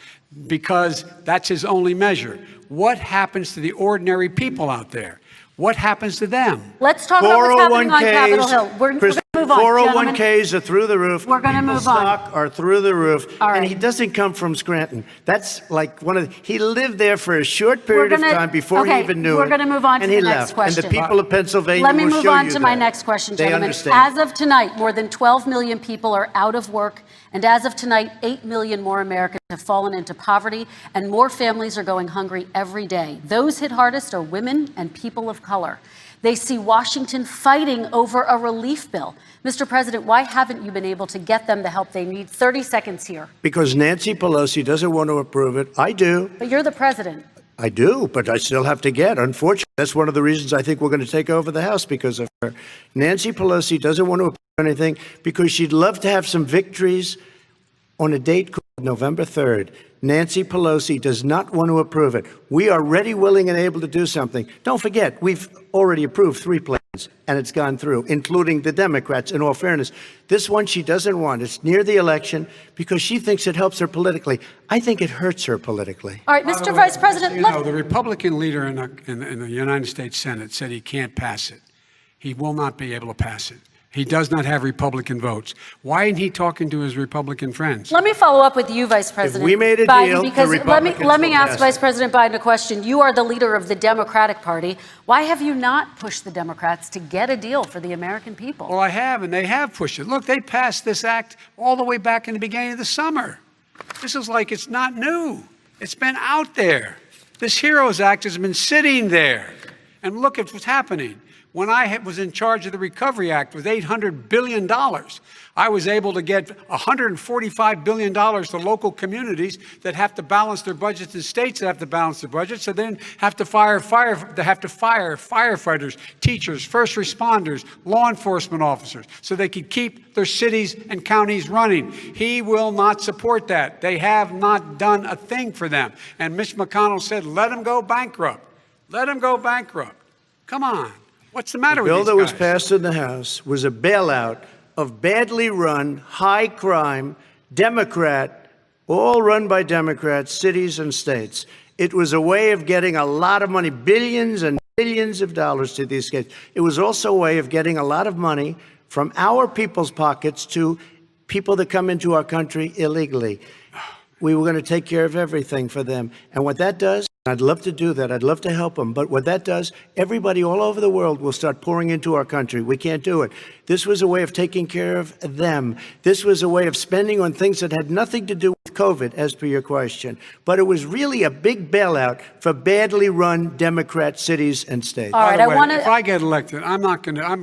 Because that's his only measure. What happens to the ordinary people out there? What happens to them? Let's talk about what's happening on Capitol Hill. We're going to move on, 401ks are through the roof. We're going to move on. Stock are through the roof. All right. And he doesn't come from Scranton. That's like he lived there for a short period of time before he even knew it. We're going to move on to and the he next left. question. And the people of Pennsylvania Let me will move show on you to my that. next question, They gentlemen. understand. As of tonight, more than 12 million people are out of work. And as of tonight, 8 million more Americans have fallen into poverty, and more families are going hungry every day. Those hit hardest are women and people of color. They see Washington fighting over a relief bill. Mr. President, why haven't you been able to get them the help they need? 30 seconds here. Because Nancy Pelosi doesn't want to approve it. I do. But you're the president. I do, but I still have to get. Unfortunately, that's one of the reasons I think we're going to take over the House, because of her. Nancy Pelosi doesn't want to approve anything because she'd love to have some victories on a date called November 3rd. Nancy Pelosi does not want to approve it. We are ready, willing, and able to do something. Don't forget, we've already approved 3 plans, and it's gone through, including the Democrats, in all fairness. This one she doesn't want. It's near the election because she thinks it helps her politically. I think it hurts her politically. All right, Mr. Vice President. The Republican leader in the United States Senate said he can't pass it. He will not be able to pass it. He does not have Republican votes. Why isn't he talking to his Republican friends? Let me follow up with you, Vice President we made a Biden, deal, because the Republicans let me will ask pass Vice it. President Biden a question. You are the leader of the Democratic Party. Why have you not pushed the Democrats to get a deal for the American people? Well, I have, and they have pushed it. Look, they passed this act all the way back in the beginning of the summer. This is like it's not new. It's been out there. This HEROES Act has been sitting there. And look at what's happening. When I was in charge of the Recovery Act with $800 billion, I was able to get $145 billion to local communities that have to balance their budgets and states that have to balance their budgets, so then have to fire firefighters, teachers, first responders, law enforcement officers, so they could keep their cities and counties running. He will not support that. They have not done a thing for them. And Mitch McConnell said, let them go bankrupt. Let them go bankrupt. Come on. What's the matter with these guys? The bill that was passed in the House was a bailout of badly run, high-crime, Democrat, all run by Democrats, cities and states. It was a way of getting a lot of money, billions and billions of dollars to these states. It was also a way of getting a lot of money from our people's pockets to people that come into our country illegally. We were going to take care of everything for them. And what that does, I'd love to do that. I'd love to help them. But what that does, everybody all over the world will start pouring into our country. We can't do it. This was a way of taking care of them. This was a way of spending on things that had nothing to do with COVID, as per your question. But it was really a big bailout for badly run Democrat cities and states. All right, By the way, I want to. if I get elected, I'm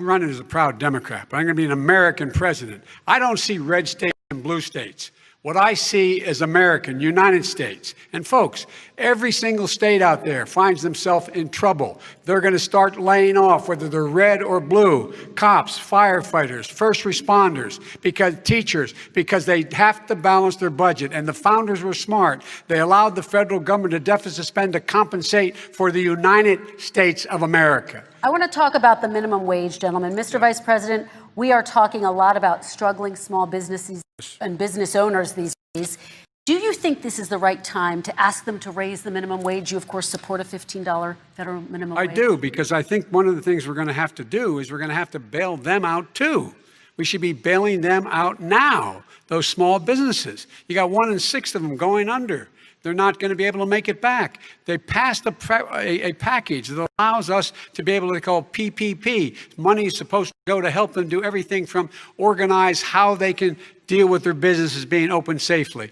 running as a proud Democrat, but I'm going to be an American president. I don't see red states and blue states. What I see is American, United States. And folks, every single state out there finds themselves in trouble. They're going to start laying off, whether they're red or blue, cops, firefighters, first responders, because they have to balance their budget. And the founders were smart. They allowed the federal government to deficit spend to compensate for the United States of America. I want to talk about the minimum wage, gentlemen. Mr. Vice President, we are talking a lot about struggling small businesses and business owners these days. Do you think this is the right time to ask them to raise the minimum wage? You, of course, support a $15 federal minimum wage. I do, because I think one of the things we're going to have to do is we're going to have to bail them out, too. We should be bailing them out now, those small businesses. You got 1 in 6 of them going under. They're not going to be able to make it back. They passed a package that allows us to be able to call PPP. Money is supposed to go to help them do everything from organize how they can deal with their businesses being open safely.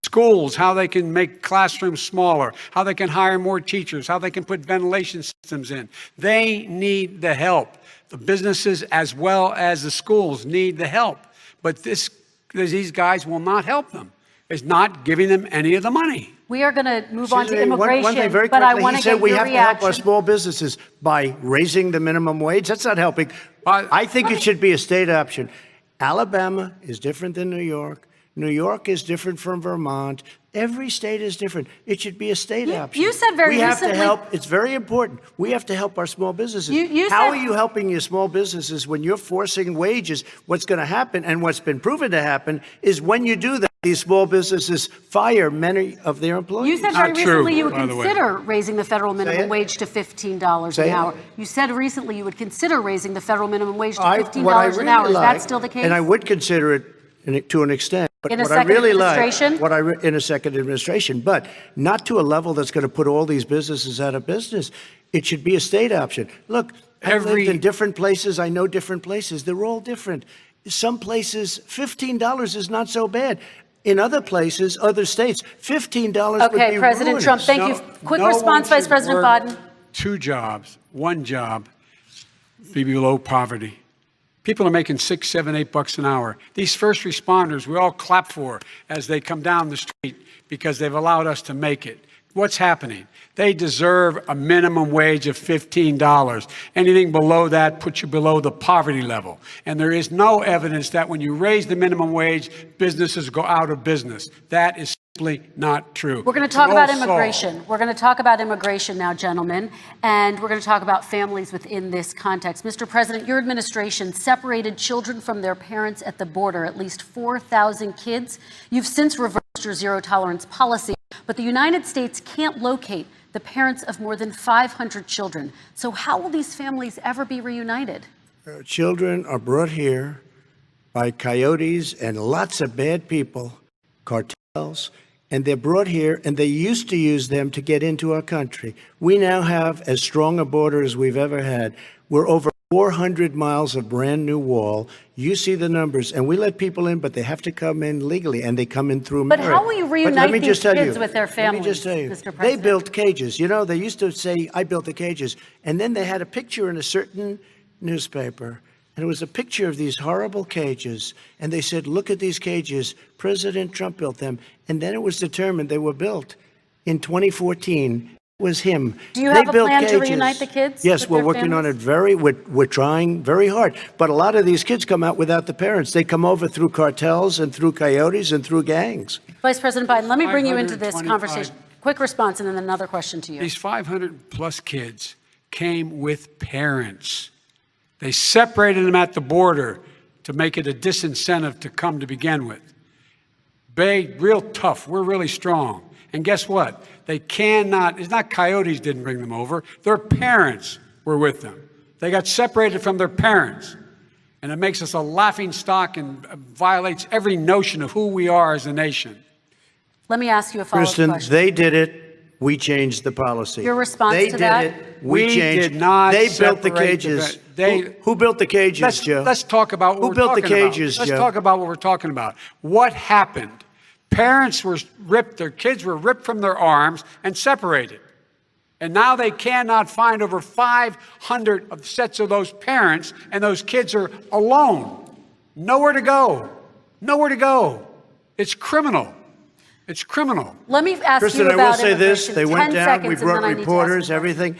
Schools, how they can make classrooms smaller, how they can hire more teachers, how they can put ventilation systems in. They need the help. The businesses as well as the schools need the help. But these guys will not help them. Is not giving them any of the money. We are going to move on to immigration, one thing very but I quickly, want he to get said we your have to help our reaction. small businesses by raising the minimum wage. That's not helping. I think it should be a state option. Alabama is different than New York. New York is different from Vermont. Every state is different. It should be a state option. You said very recently. We have recently. to help. It's very important. We have to help our small businesses. You How said- are you helping your small businesses when you're forcing wages? What's going to happen, and what's been proven to happen, is when you do that, these small businesses fire many of their employees. You said very Not true, recently you would by the way. consider raising the federal minimum it. wage to $15 Say an it. hour. You said recently you would consider raising the federal minimum wage to What $15 I an hour. really Is that like, still the case? and I would consider it to an extent. But In a what I second really administration? like, in a second administration, but not to a level that's going to put all these businesses out of business. It should be a state option. Look, I've lived in different places. I know different places. They're all different. Some places, $15 is not so bad. In other places, other states, $15 would be Okay, President ruinous. Trump, thank you. Quick response, Vice President Biden. 2 jobs, 1 job, be below poverty. People are making $6, $7, $8 an hour. These first responders, we all clap for as they come down the street because they've allowed us to make it. What's happening? They deserve a minimum wage of $15. Anything below that puts you below the poverty level. And there is no evidence that when you raise the minimum wage, businesses go out of business. That is simply not true. We're going to talk about Roll immigration. Saul. We're going to talk about immigration now, gentlemen, and we're going to talk about families within this context. Mr. President, your administration separated children from their parents at the border, at least 4,000 kids. You've since reversed your zero-tolerance policy, but the United States can't locate the parents of more than 500 children. So how will these families ever be reunited? Children are brought here by coyotes and lots of bad people, cartels, and they're brought here, and they used to use them to get into our country. We now have as strong a border as we've ever had. We're over 400 miles of brand new wall. You see the numbers, and we let people in, but they have to come in legally, and they come in through merit. But how will you reunite these kids with their families, Let me just tell you, Mr. they President? built cages. You know, they used to say, I built the cages, and then they had a picture in a certain newspaper, and it was a picture of these horrible cages, and they said, look at these cages. President Trump built them, and then it was determined they were built in 2014. Was him. Do you have a plan to reunite the kids? Yes, we're working on it we're trying very hard. But a lot of these kids come out without the parents. They come over through cartels and through coyotes and through gangs. Vice President Biden, let me bring you into this conversation. Quick response and then another question to you. These 500 plus kids came with parents. They separated them at the border to make it a disincentive to come to begin with. Real tough. We're really strong. And guess what? They cannot, it's not coyotes didn't bring them over. Their parents were with them. They got separated from their parents. And it makes us a laughing stock and violates every notion of who we are as a nation. Let me ask you a follow-up Kristen, question. they did it. We changed the policy. Your response they to that? They did it. We changed. Did not They built the separate cages. the Who built the cages, Joe? Let's talk about what Who we're built the talking about. cages, Let's Joe? talk about what we're talking about. What happened? Parents were ripped, their kids were ripped from their arms and separated. And now they cannot find over 500 of sets of those parents, and those kids are alone. Nowhere to go. Nowhere to go. It's criminal. It's criminal. Let me ask Kristen, you I about will say this. immigration. They went 10 down. seconds, We and then brought I need to ask reporters, you. everything.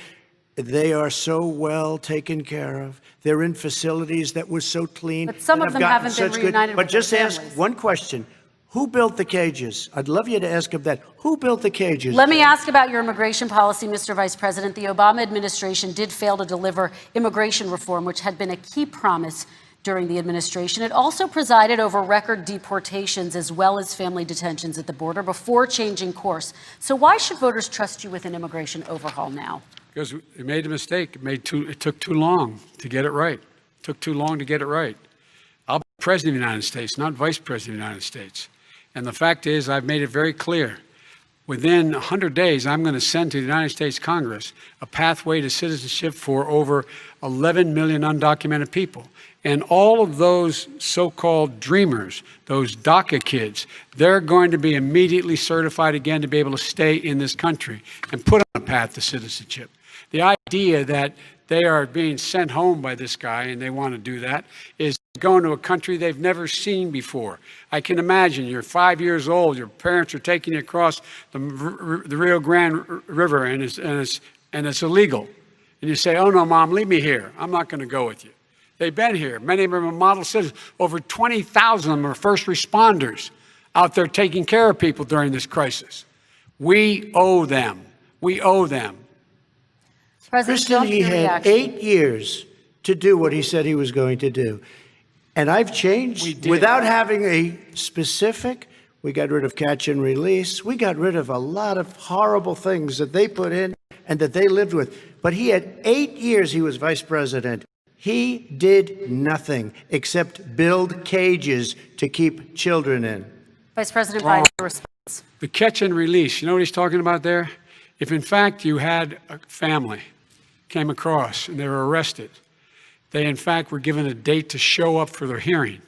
They are so well taken care of. They're in facilities that were so clean. But some that of have them gotten haven't been such reunited But with their just ask families. one question. Who built the cages? I'd love you to ask him that. Who built the cages? Let me ask about your immigration policy, Mr. Vice President. The Obama administration did fail to deliver immigration reform, which had been a key promise during the administration. It also presided over record deportations as well as family detentions at the border before changing course. So why should voters trust you with an immigration overhaul now? Because we made a mistake. It took too long to get it right. It took too long to get it right. I'll be president of the United States, not vice president of the United States. And the fact is, I've made it very clear. Within 100 days, I'm going to send to the United States Congress a pathway to citizenship for over 11 million undocumented people. And all of those so-called dreamers, those DACA kids, they're going to be immediately certified again to be able to stay in this country and put on a path to citizenship. The idea that they are being sent home by this guy and they want to do that is going to a country they've never seen before. I can imagine you're 5 years old, your parents are taking you across the Rio Grande River and it's illegal. And you say, oh no, Mom, leave me here. I'm not going to go with you. They've been here. Many of them are model citizens. Over 20,000 of them are first responders out there taking care of people during this crisis. We owe them. We owe them. President Kristen, Trump, he your had reaction. 8 years to do what he said he was going to do. And I've changed without having a specific. We got rid of catch and release. We got rid of a lot of horrible things that they put in and that they lived with. But he had 8 years he was vice president. He did nothing except build cages to keep children in. Vice President Biden, your response. The catch and release, you know what he's talking about there? If in fact you had a family came across and they were arrested, they in fact were given a date to show up for their hearing.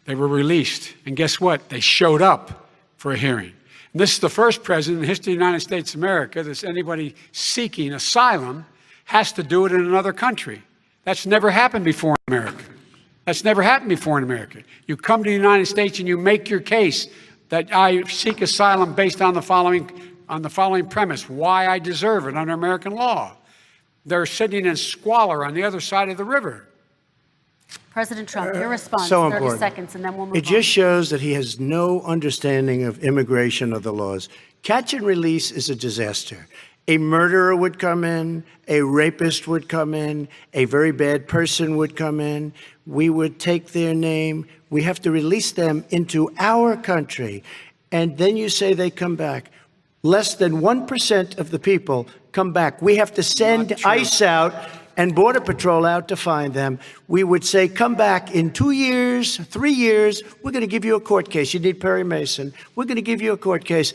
They were released. And guess what? They showed up for a hearing. And this is the first president in the history of the United States of America that anybody seeking asylum has to do it in another country. That's never happened before in America. That's never happened before in America. You come to the United States and you make your case that I seek asylum based on the following premise, why I deserve it under American law. They're sitting in squalor on the other side of the river. President Trump, your response, So 30 important. seconds, and then we'll move It on. just shows that he has no understanding of immigration or the laws. Catch and release is a disaster. A murderer would come in, a rapist would come in, a very bad person would come in. We would take their name. We have to release them into our country. And then you say they come back. Less than 1% of the people come back. We have to send ICE out and Border Patrol out to find them. We would say, come back in 2 years, 3 years. We're going to give you a court case. You need Perry Mason. We're going to give you a court case.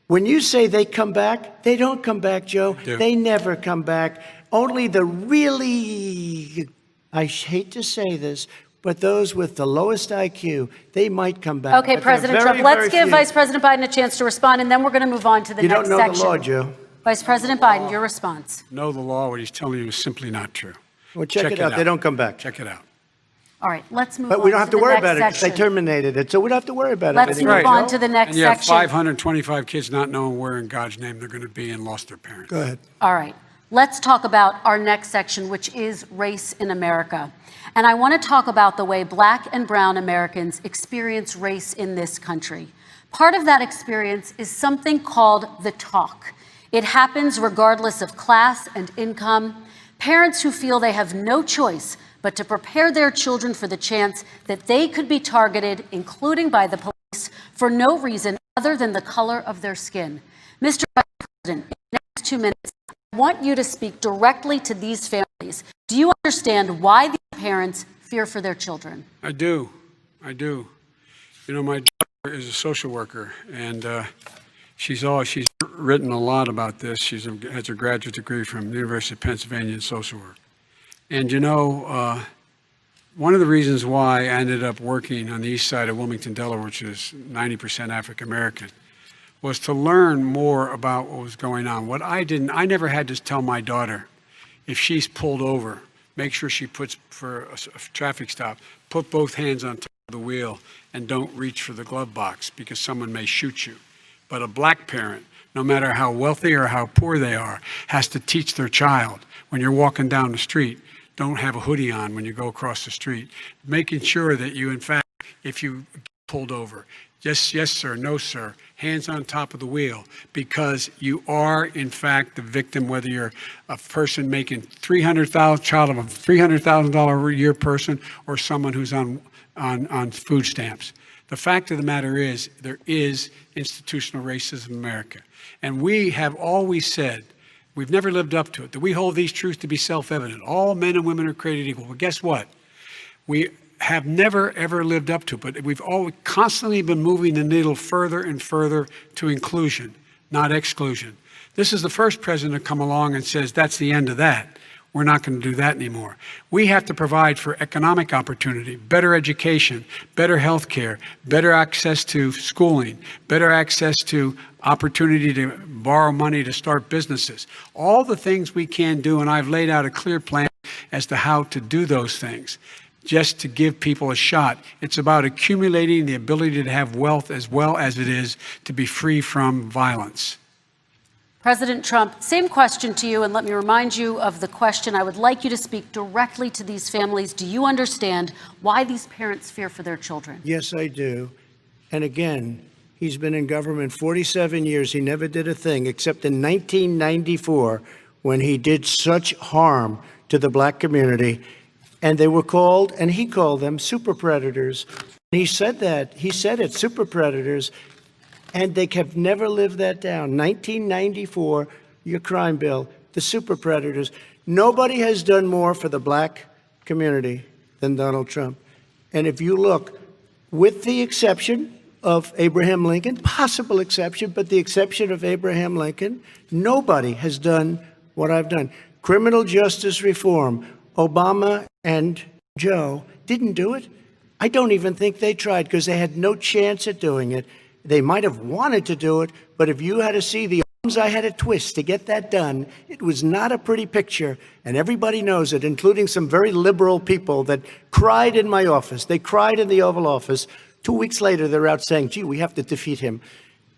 When you say they come back, they don't come back, Joe. They never come back. Only the really I hate to say this, but those with the lowest IQ, they might come back. Okay, But President they're Trump, very, let's very give few. Vice President Biden a chance to respond, and then we're going to move on to the You next don't know section. the law, Joe. Vice President Biden, your response. Know the law, what he's telling you is simply not true. Well, check it out. They don't come back. Check it out. All right, let's move on. But we don't have to worry about it because because they terminated it, so we don't have to worry about Let's it. move anymore. on to the next And you have section. 525 kids not knowing where in God's name they're going to be and lost their parents. Go ahead. All right, let's talk about our next section, which is race in America. And I want to talk about the way Black and brown Americans experience race in this country. Part of that experience is something called the talk. It happens regardless of class and income. Parents who feel they have no choice but to prepare their children for the chance that they could be targeted, including by the police, for no reason other than the color of their skin. Mr. Vice President, in the next 2 minutes, I want you to speak directly to these families. Do you understand why these parents fear for their children? I do. You know, my daughter is a social worker, and she's written a lot about this. She has a graduate degree from the University of Pennsylvania in social work. And you know, one of the reasons why I ended up working on the east side of Wilmington, Delaware, which is 90% African American, was to learn more about what was going on. I never had to tell my daughter, if she's pulled over, make sure she puts, for a traffic stop, put both hands on top of the wheel and don't reach for the glove box because someone may shoot you. But a black parent, no matter how wealthy or how poor they are, has to teach their child, when you're walking down the street, don't have a hoodie on when you go across the street. Making sure that you, in fact, if you get pulled over, yes, yes, sir, no, sir, hands on top of the wheel, because you are, in fact, the victim, whether you're a person making child of a $300,000 a year person or someone who's on food stamps. The fact of the matter is, there is institutional racism in America. And we have always said, we've never lived up to it, that we hold these truths to be self-evident. All men and women are created equal. Well, guess what? We have never, ever lived up to it, but we've always constantly been moving the needle further and further to inclusion, not exclusion. This is the first president to come along and says, that's the end of that. We're not going to do that anymore. We have to provide for economic opportunity, better education, better health care, better access to schooling, better access to opportunity to borrow money to start businesses. All the things we can do, and I've laid out a clear plan as to how to do those things, just to give people a shot. It's about accumulating the ability to have wealth as well as it is to be free from violence. President Trump, same question to you, and let me remind you of the question. I would like you to speak directly to these families. Do you understand why these parents fear for their children? Yes, I do. And again, he's been in government 47 years. He never did a thing except in 1994 when he did such harm to the black community. And they were called, and he called them super predators. And he said that. He said it, super predators. And they have never lived that down. 1994, your crime bill, the super predators. Nobody has done more for the black community than Donald Trump. And if you look, with the exception of Abraham Lincoln, possible exception, but the exception of Abraham Lincoln, nobody has done what I've done. Criminal justice reform, Obama and Joe didn't do it. I don't even think they tried because they had no chance at doing it. They might have wanted to do it, but if you had to see the arms I had to twist to get that done, it was not a pretty picture, and everybody knows it, including some very liberal people that cried in my office. They cried in the Oval Office. 2 weeks later, they're out saying, gee, we have to defeat him.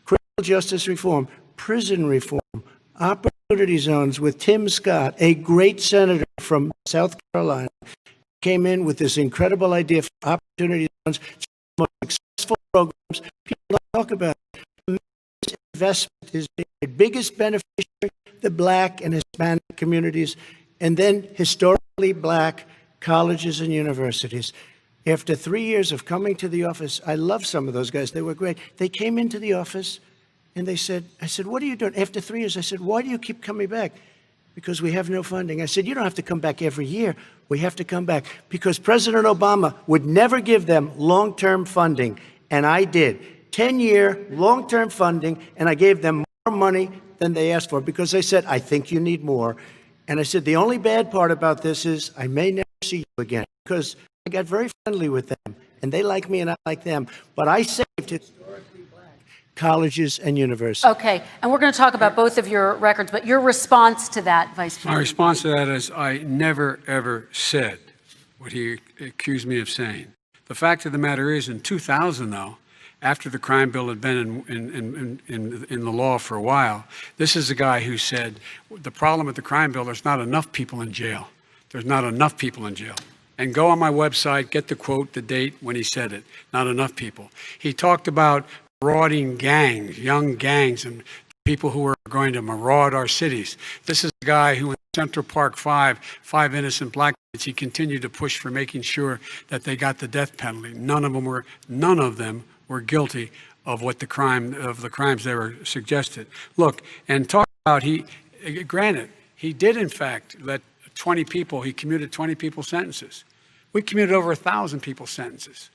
Criminal justice reform, prison reform, opportunity zones with Tim Scott, a great senator from South Carolina, came in with this incredible idea for opportunity zones, some of the most successful programs. People don't talk about it. Investment is the biggest beneficiary, the black and Hispanic communities, and then historically black colleges and universities. After 3 years of coming to the office, I love some of those guys. They were great. They came into the office and they said, I said, what are you doing? After 3 years, I said, why do you keep coming back? Because we have no funding. I said, you don't have to come back every year. We have to come back because President Obama would never give them long-term funding. And I did. 10-year long-term funding, and I gave them more money than they asked for because they said, I think you need more. And I said, the only bad part about this is I may never see you again because I got very friendly with them, and they like me and I like them. But I saved historically black colleges and universities. Okay, and we're going to talk about both of your records, but your response to that, Vice President? My response to that is I never, ever said what he accused me of saying. The fact of the matter is, in 2000, though, after the crime bill had been in the law for a while, this is a guy who said, the problem with the crime bill, there's not enough people in jail. There's not enough people in jail. And go on my website, get the quote, the date when he said it. Not enough people. He talked about marauding gangs, young gangs, and people who are going to maraud our cities. This is a guy who in Central Park 5 innocent black kids, he continued to push for making sure that they got the death penalty. None of them were guilty of the crimes they were suggested. Look, and talk about granted, he did in fact let 20 people, he commuted 20 people's sentences. We commuted over 1,000 people's sentences.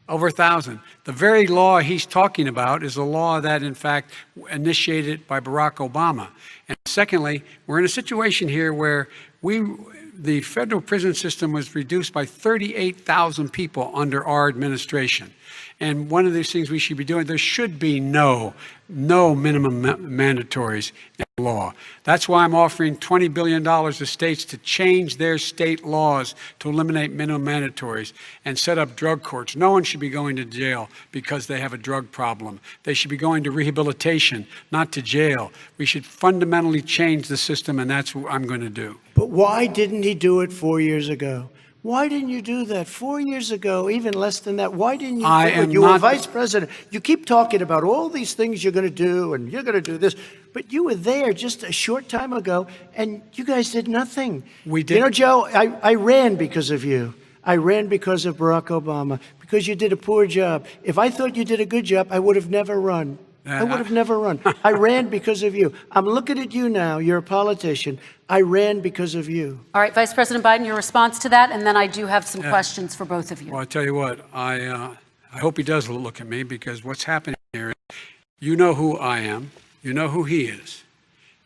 Over 1,000. The very law he's talking about is a law that, in fact, initiated by Barack Obama. And secondly, we're in a situation here where the federal prison system was reduced by 38,000 people under our administration. And one of these things we should be doing, there should be no minimum mandatories in law. That's why I'm offering $20 billion to states to change their state laws to eliminate minimum mandatories and set up drug courts. No one should be going to jail because they have a drug problem. They should be going to rehabilitation, not to jail. We should fundamentally change the system, and that's what I'm going to do. But why didn't he do it 4 years ago? Why didn't you do that 4 years ago, even less than that? Why didn't you do it? You were vice president. You keep talking about all these things you're going to do and you're going to do this, but you were there just a short time ago and you guys did nothing. We did. You know, Joe, I ran because of you. I ran because of Barack Obama, because you did a poor job. If I thought you did a good job, I would have never run. I would have never run. I ran because of you. I'm looking at you now. You're a politician. I ran because of you. All right, Vice President Biden, your response to that, and then I do have some questions for both of you. Well, I tell you what, I hope he does look at me, because what's happening here is, you know who I am, you know who he is,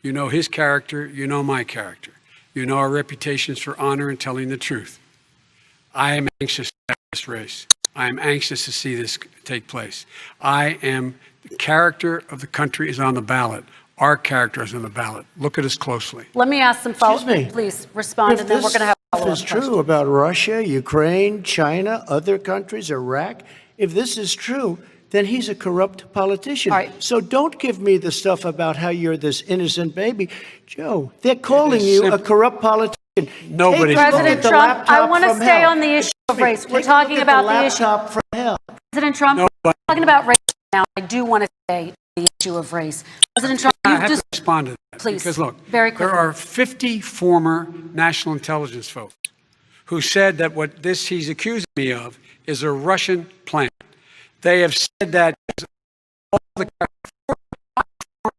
you know his character, you know my character, you know our reputations for honor and telling the truth. I am anxious to have this race. I am anxious to see this take place. The character of the country is on the ballot. Our character is on the ballot. Look at us closely. Let me ask some follow-up. Please respond, and then we're going to have a follow-up question. If this is true about Russia, Ukraine, China, other countries, Iraq, if this is true, then he's a corrupt politician. All right. So don't give me the stuff about how you're this innocent baby. Joe, they're calling you a corrupt politician. Nobody's President Trump, I want to stay on the issue of race. We're talking about the issue. From hell. President Trump, we're talking about race now. I do want to stay on the issue of race. President Trump, I have to respond to that. Please, because look, very quickly. There are 50 former national intelligence folks who said that what he's accusing me of is a Russian plan. They have said that all the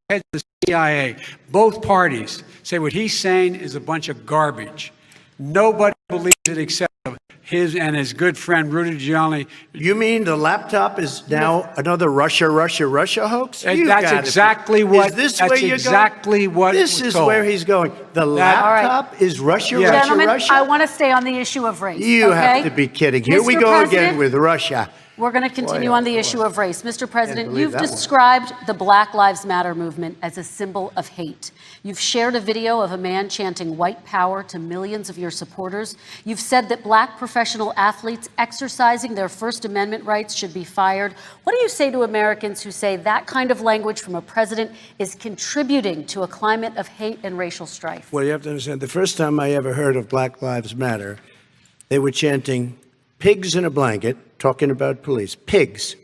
heads of the CIA, both parties, say what he's saying is a bunch of garbage. Nobody believes it except his and his good friend Rudy Giuliani. You mean the laptop is now another Russia hoax? That's exactly what. Is this that's where you're exactly going? what. This is told. where he's going. The laptop is Russia, Gentlemen, Russia. I want to stay on the issue of race. You have to be kidding. Here we go again with Russia. We're going to continue on the issue of race. Mr. President, you've described the Black Lives Matter movement as a symbol of hate. You've shared a video of a man chanting white power to millions of your supporters. You've said that black professional athletes exercising their First Amendment rights should be fired. What do you say to Americans who say that kind of language from a president is contributing to a climate of hate and racial strife? Well, you have to understand, the first time I ever heard of Black Lives Matter, they were chanting pigs in a blanket, talking about police. Pigs,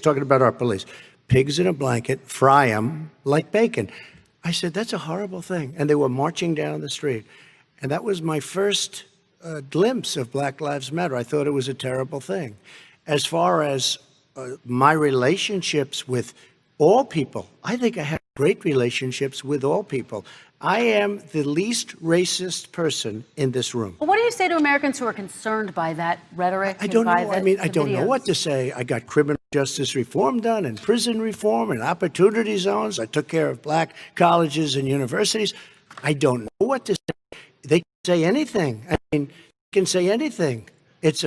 talking about our police. Pigs in a blanket, fry them like bacon. I said, that's a horrible thing. And they were marching down the street. And that was my first glimpse of Black Lives Matter. I thought it was a terrible thing. As far as my relationships with all people, I think I have great relationships with all people. I am the least racist person in this room. Well, what do you say to Americans who are concerned by that rhetoric? I don't know. I mean, I don't know what to say. I got criminal justice reform done and prison reform and opportunity zones. I took care of black colleges and universities. I don't know what to say. They can say anything. I mean, they can say anything. It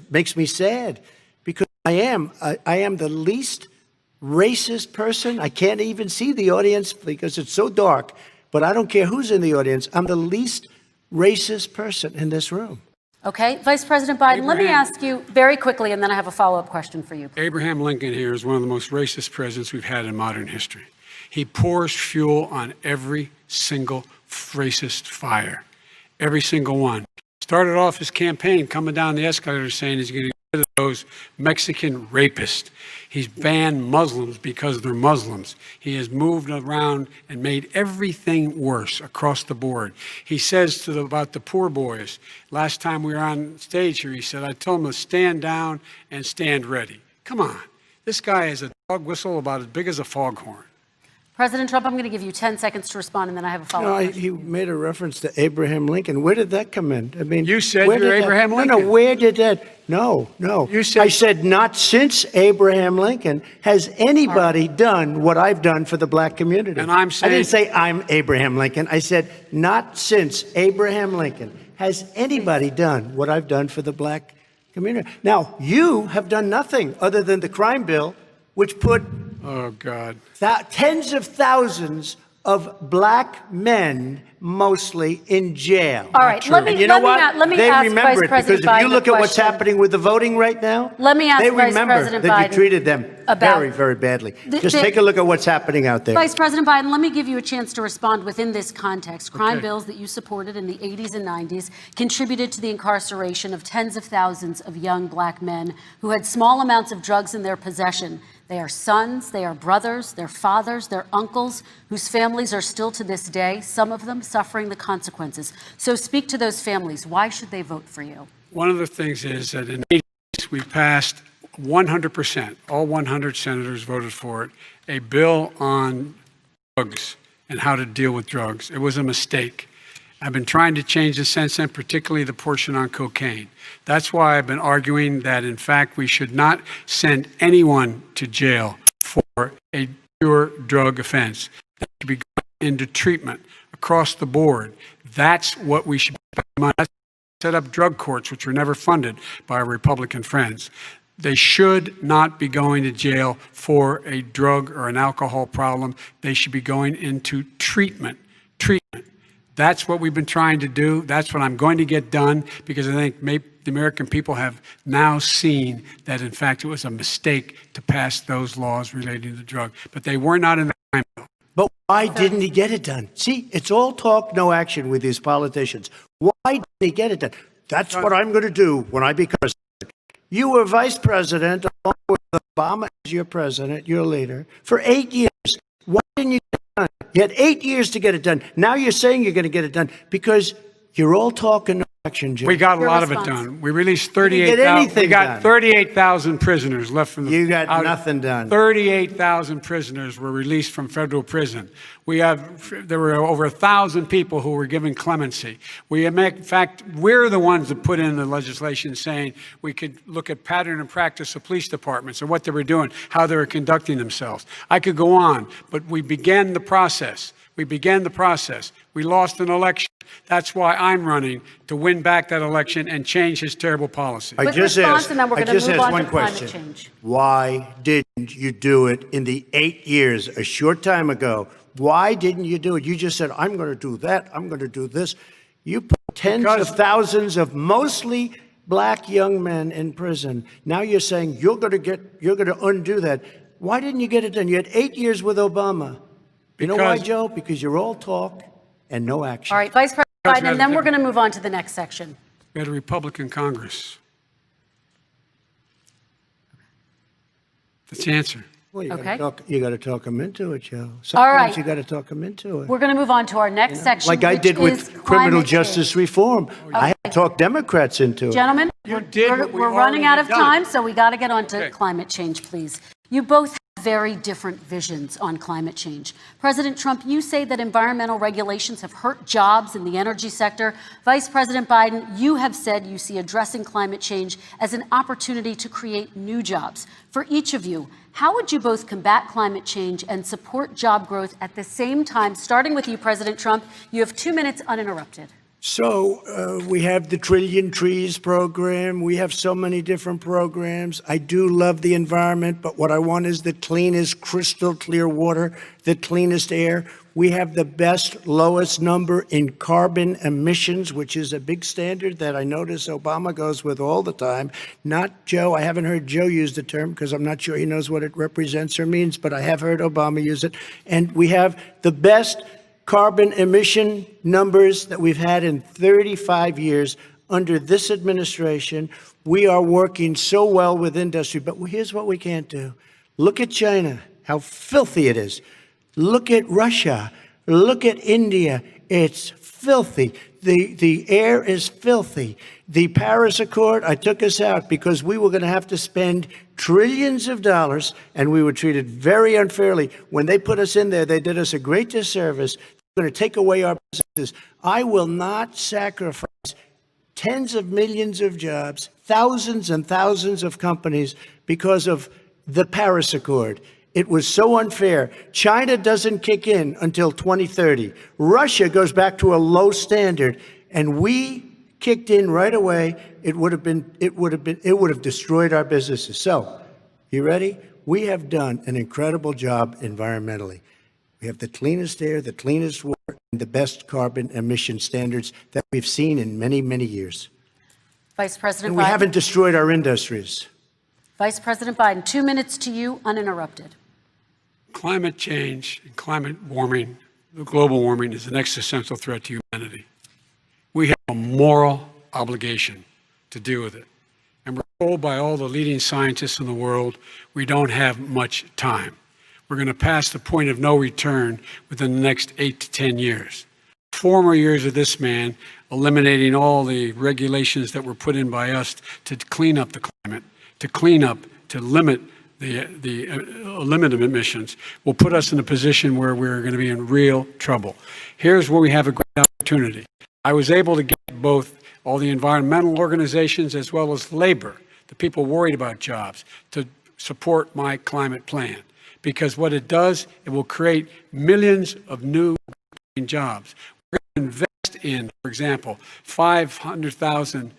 makes me sad because I am the least racist person. I can't even see the audience because it's so dark, but I don't care who's in the audience. I'm the least racist person in this room. Okay, Vice President Biden, let me ask you very quickly, and then I have a follow-up question for you. Abraham Lincoln here is one of the most racist presidents we've had in modern history. He pours fuel on every single racist fire, every single one. Started off his campaign coming down the escalator saying he's going to get rid of those Mexican rapists. He's banned Muslims because they're Muslims. He has moved around and made everything worse across the board. He says about the poor boys, last time we were on stage here, he said, I told them to stand down and stand ready. Come on. This guy has a dog whistle about as big as a foghorn. President Trump, I'm going to give you 10 seconds to respond, and then I have a follow-up question. He made a reference to Abraham Lincoln. Where did that come in? I mean, you said you're Abraham Lincoln. No, where did that? No. You said, I said not since Abraham Lincoln has anybody done what I've done for the black community. And I'm saying, I didn't say I'm Abraham Lincoln. I said not since Abraham Lincoln has anybody done what I've done for the black community. Now, you have done nothing other than the crime bill, which put oh, God, tens of thousands of black men, mostly, in jail. All right, let me ask Vice President Biden if you look at what's happening with the voting right now, let me ask they Vice remember President that Biden you treated them very, very badly. Just take a look at what's happening out there. Vice President Biden, let me give you a chance to respond within this context. Crime bills that you supported in the 80s and 90s contributed to the incarceration of tens of thousands of young black men who had small amounts of drugs in their possession. They are sons, they are brothers, they're fathers, they're uncles, whose families are still to this day, some of them suffering the consequences. So speak to those families. Why should they vote for you? One of the things is that in the 80s, we passed 100%, all 100 senators voted for it, a bill on drugs and how to deal with drugs. It was a mistake. I've been trying to change the sense, and particularly the portion on cocaine. That's why I've been arguing that, in fact, we should not send anyone to jail for a pure drug offense. They should be going into treatment across the board. That's what we should be. Set up drug courts, which were never funded by our Republican friends. They should not be going to jail for a drug or an alcohol problem. They should be going into treatment. That's what we've been trying to do. That's what I'm going to get done, because I think maybe the American people have now seen that, in fact, it was a mistake to pass those laws relating to drug. But they were not in the crime bill. But why didn't he get it done? See, it's all talk, no action with these politicians. Why didn't he get it done? That's what I'm going to do when I become president. You were vice president, along with Obama as your president, your leader, for 8 years. Why didn't you get it done? You had 8 years to get it done. Now you're saying you're going to get it done because you're all talk and no action, Jim. We got a lot of it done. We released 38,000. We got 38,000 prisoners left from the. You got nothing done. 38,000 prisoners were released from federal prison. There were over 1,000 people who were given clemency. In fact, we're the ones that put in the legislation saying we could look at pattern and practice of police departments and what they were doing, how they were conducting themselves. I could go on, but we began the process. We lost an election. That's why I'm running, to win back that election and change his terrible policy. I just asked one question. Why didn't you do it in the 8 years, a short time ago? Why didn't you do it? You just said, I'm going to do that. I'm going to do this. You put tens of thousands of mostly black young men in prison. Now you're saying you're going to undo that. Why didn't you get it done? You had 8 years with Obama. You know why, Joe? Because you're all talk and no action. All right, Vice President Biden, and then we're going to move on to the next section. We had a Republican Congress. That's the answer. Well, you got to talk them into it, Joe. Sometimes all right. You got to talk them into it. We're going to move on to our next section, like I did with criminal justice reform. I had to talk Democrats into it. Gentlemen, we're running out of time, so we got to get on to climate change, please. You both have very different visions on climate change. President Trump, you say that environmental regulations have hurt jobs in the energy sector. Vice President Biden, you have said you see addressing climate change as an opportunity to create new jobs. For each of you, how would you both combat climate change and support job growth at the same time? Starting with you, President Trump, you have 2 minutes uninterrupted. So we have the Trillion Trees program. We have so many different programs. I do love the environment, but what I want is the cleanest, crystal clear water, the cleanest air. We have the best, lowest number in carbon emissions, which is a big standard that I notice Obama goes with all the time. Not Joe. I haven't heard Joe use the term because I'm not sure he knows what it represents or means, but I have heard Obama use it. And we have the best carbon emission numbers that we've had in 35 years under this administration. We are working so well with industry, but here's what we can't do. Look at China, how filthy it is. Look at Russia. Look at India. It's filthy. The air is filthy. The Paris Accord, I took us out because we were going to have to spend trillions of dollars, and we were treated very unfairly. When they put us in there, they did us a great disservice. They're going to take away our businesses. I will not sacrifice tens of millions of jobs, thousands and thousands of companies because of the Paris Accord. It was so unfair. China doesn't kick in until 2030. Russia goes back to a low standard, and we kicked in right away. It would have destroyed our businesses. So, you ready? We have done an incredible job environmentally. We have the cleanest air, the cleanest water, and the best carbon emission standards that we've seen in many, many years. Vice President And we Biden. haven't destroyed our industries. Vice President Biden, 2 minutes to you, uninterrupted. Climate change and climate warming, global warming, is an existential threat to humanity. We have a moral obligation to deal with it. And we're told by all the leading scientists in the world we don't have much time. We're going to pass the point of no return within the next 8 to 10 years. 4 more years of this man eliminating all the regulations that were put in by us to clean up the climate, to limit the emissions, will put us in a position where we're going to be in real trouble. Here's where we have a great opportunity. I was able to get both all the environmental organizations as well as labor, the people worried about jobs, to support my climate plan. Because what it does, it will create millions of new jobs. We're going to invest in, for example, 50,000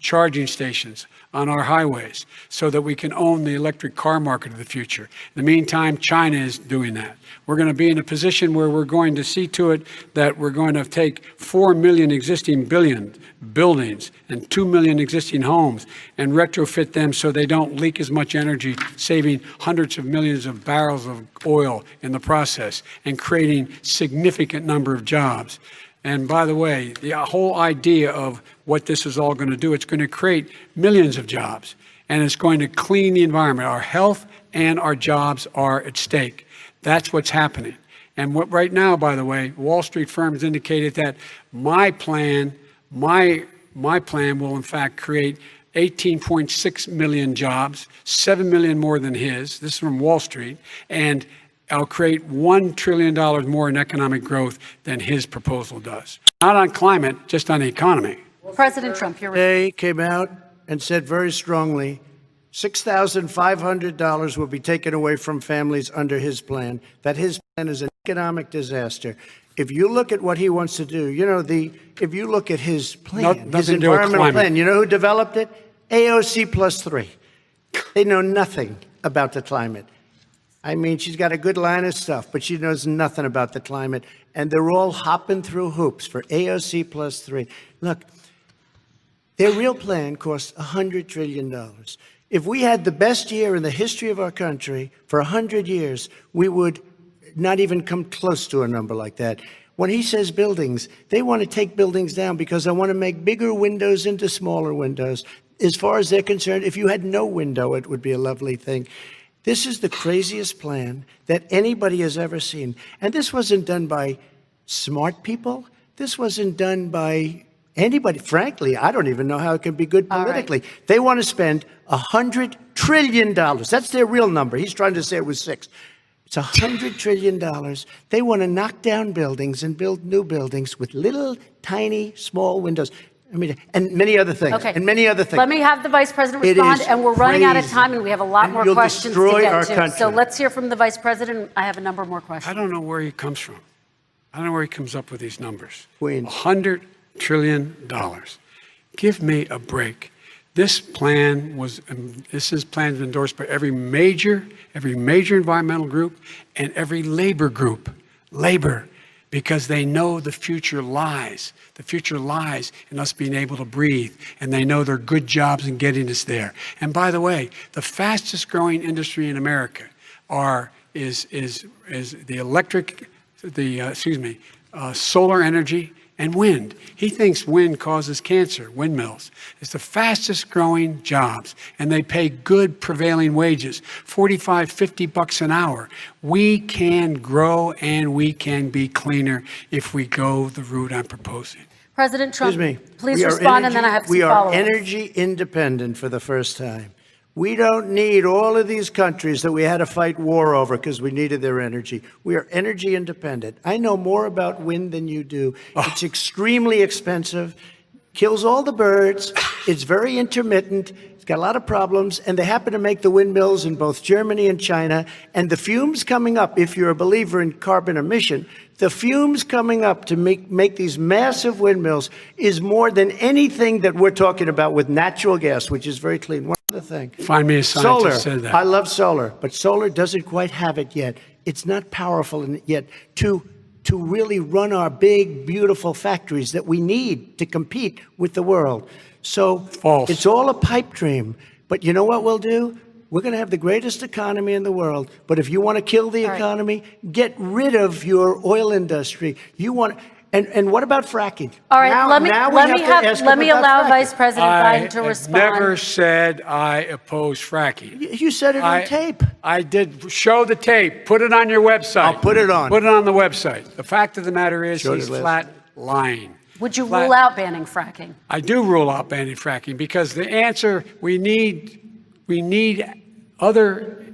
charging stations on our highways so that we can own the electric car market of the future. In the meantime, China is doing that. We're going to be in a position where we're going to see to it that we're going to take 4 million existing buildings and 2 million existing homes and retrofit them so they don't leak as much energy, saving hundreds of millions of barrels of oil in the process and creating significant number of jobs. And by the way, the whole idea of what this is all going to do, it's going to create millions of jobs, and it's going to clean the environment. Our health and our jobs are at stake. That's what's happening. And what right now, by the way, Wall Street firms indicated that my plan will in fact create 18.6 million jobs, 7 million more than his. This is from Wall Street. And I'll create $1 trillion more in economic growth than his proposal does. Not on climate, just on the economy. President Trump, you're Today came out and said very strongly, $6,500 will be taken away from families under his plan, that his plan is an economic disaster. If you look at what he wants to do, if you look at his plan, his environmental plan, you know who developed it? AOC plus 3. They know nothing about the climate. I mean, she's got a good line of stuff, but she knows nothing about the climate. And they're all hopping through hoops for AOC plus 3. Look, their real plan costs $100 trillion. If we had the best year in the history of our country for 100 years, we would not even come close to a number like that. When he says buildings, they want to take buildings down because they want to make bigger windows into smaller windows. As far as they're concerned, if you had no window, it would be a lovely thing. This is the craziest plan that anybody has ever seen. And this wasn't done by smart people. This wasn't done by anybody. Frankly, I don't even know how it can be good politically. Right. They want to spend $100 trillion. That's their real number. He's trying to say it was 6. It's $100 trillion. They want to knock down buildings and build new buildings with little, tiny, small windows. I mean, and many other things. Okay. And many other things. Let me have the Vice President respond, and we're running out of time, and we have a lot more questions to get to. So let's hear from the Vice President. I have a number more questions. I don't know where he comes from. I don't know where he comes up with these numbers. Queens. $100 trillion. Give me a break. This plan endorsed by every major environmental group and every labor group. Labor, because they know the future lies. The future lies in us being able to breathe, and they know there are good jobs in getting us there. And by the way, the fastest growing industry in America is solar energy and wind. He thinks wind causes cancer, windmills. It's the fastest growing jobs, and they pay good prevailing wages, 45, 50 bucks an hour. We can grow and we can be cleaner if we go the route I'm proposing. President Trump, Excuse me. please respond, and then I have some follow-ups. We are energy independent for the first time. We don't need all of these countries that we had to fight war over because we needed their energy. We are energy independent. I know more about wind than you do. It's extremely expensive, kills all the birds. It's very intermittent. It's got a lot of problems, and they happen to make the windmills in both Germany and China. And the fumes coming up, if you're a believer in carbon emission, the fumes coming up to make these massive windmills is more than anything that we're talking about with natural gas, which is very clean. One other thing. Find me a scientist solar. who said that. I love solar, but solar doesn't quite have it yet. It's not powerful yet to really run our big, beautiful factories that we need to compete with the world. So False. It's all a pipe dream. But you know what we'll do? We're going to have the greatest economy in the world. But if you want to kill the economy, get rid of your oil industry. And what about fracking? All right, let me allow fracking. Vice President Biden to I respond. never said I oppose fracking. You said it on tape. I did. Show the tape. Put it on your website. I'll put it on. Put it on the website. The fact of the matter is Showed he's it last flat lying. Would you rule out banning fracking? I do rule out banning fracking because the answer, we need other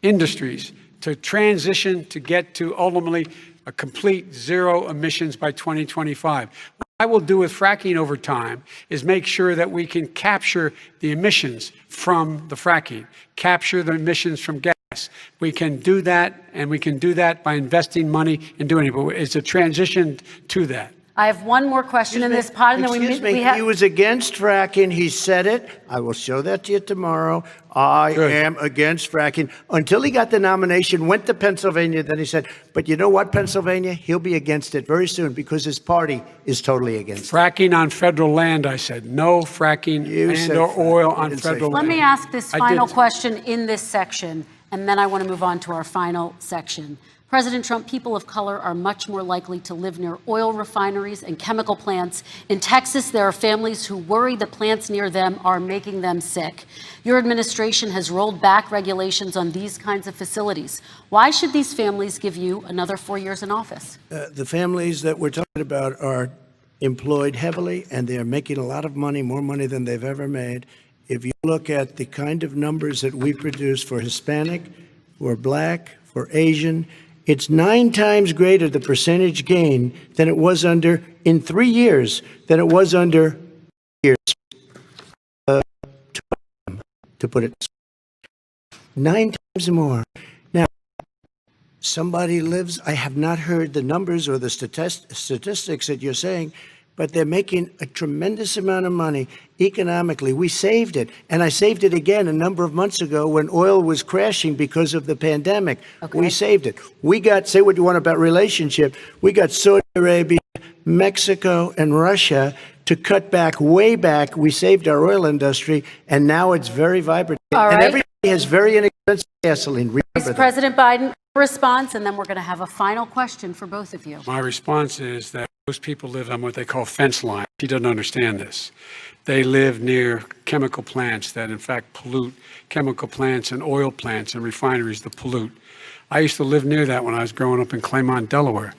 industries to transition to get to ultimately a complete zero emissions by 2025. What I will do with fracking over time is make sure that we can capture the emissions from the fracking, capture the emissions from gas. We can do that, and we can do that by investing money in doing it. But it's a transition to that. I have one more question in this pod, and then we have. He was against fracking. He said it. I will show that to you tomorrow. I am against fracking. Until he got the nomination, went to Pennsylvania, then he said, but you know what, Pennsylvania? He'll be against it very soon because his party is totally against it. Fracking on federal land, I said. No fracking and/or oil on federal land. Let me ask this final question in this section, and then I want to move on to our final section. President Trump, people of color are much more likely to live near oil refineries and chemical plants. In Texas, there are families who worry the plants near them are making them sick. Your administration has rolled back regulations on these kinds of facilities. Why should these families give you another 4 years in office? The families that we're talking about are employed heavily, and they're making a lot of money, more money than they've ever made. If you look at the kind of numbers that we produce for Hispanic, for Black, for Asian, it's 9 times greater, the percentage gain, than it was in 3 years, than it was under years. To put it 9 times more. Now, somebody lives, I have not heard the numbers or the statistics that you're saying, but they're making a tremendous amount of money economically. We saved it, and I saved it again a number of months ago when oil was crashing because of the pandemic. Okay. We saved it. We got, say what you want about relationship, we got Saudi Arabia, Mexico, and Russia to cut back, way back. We saved our oil industry, and now it's very vibrant. All right. And everybody has very inexpensive gasoline. Remember Vice President Biden, response, and then we're going to have a final question for both of you. My response is that most people live on what they call fence lines. He doesn't understand this. They live near chemical plants that, in fact, pollute, chemical plants and oil plants and refineries that pollute. I used to live near that when I was growing up in Claymont, Delaware.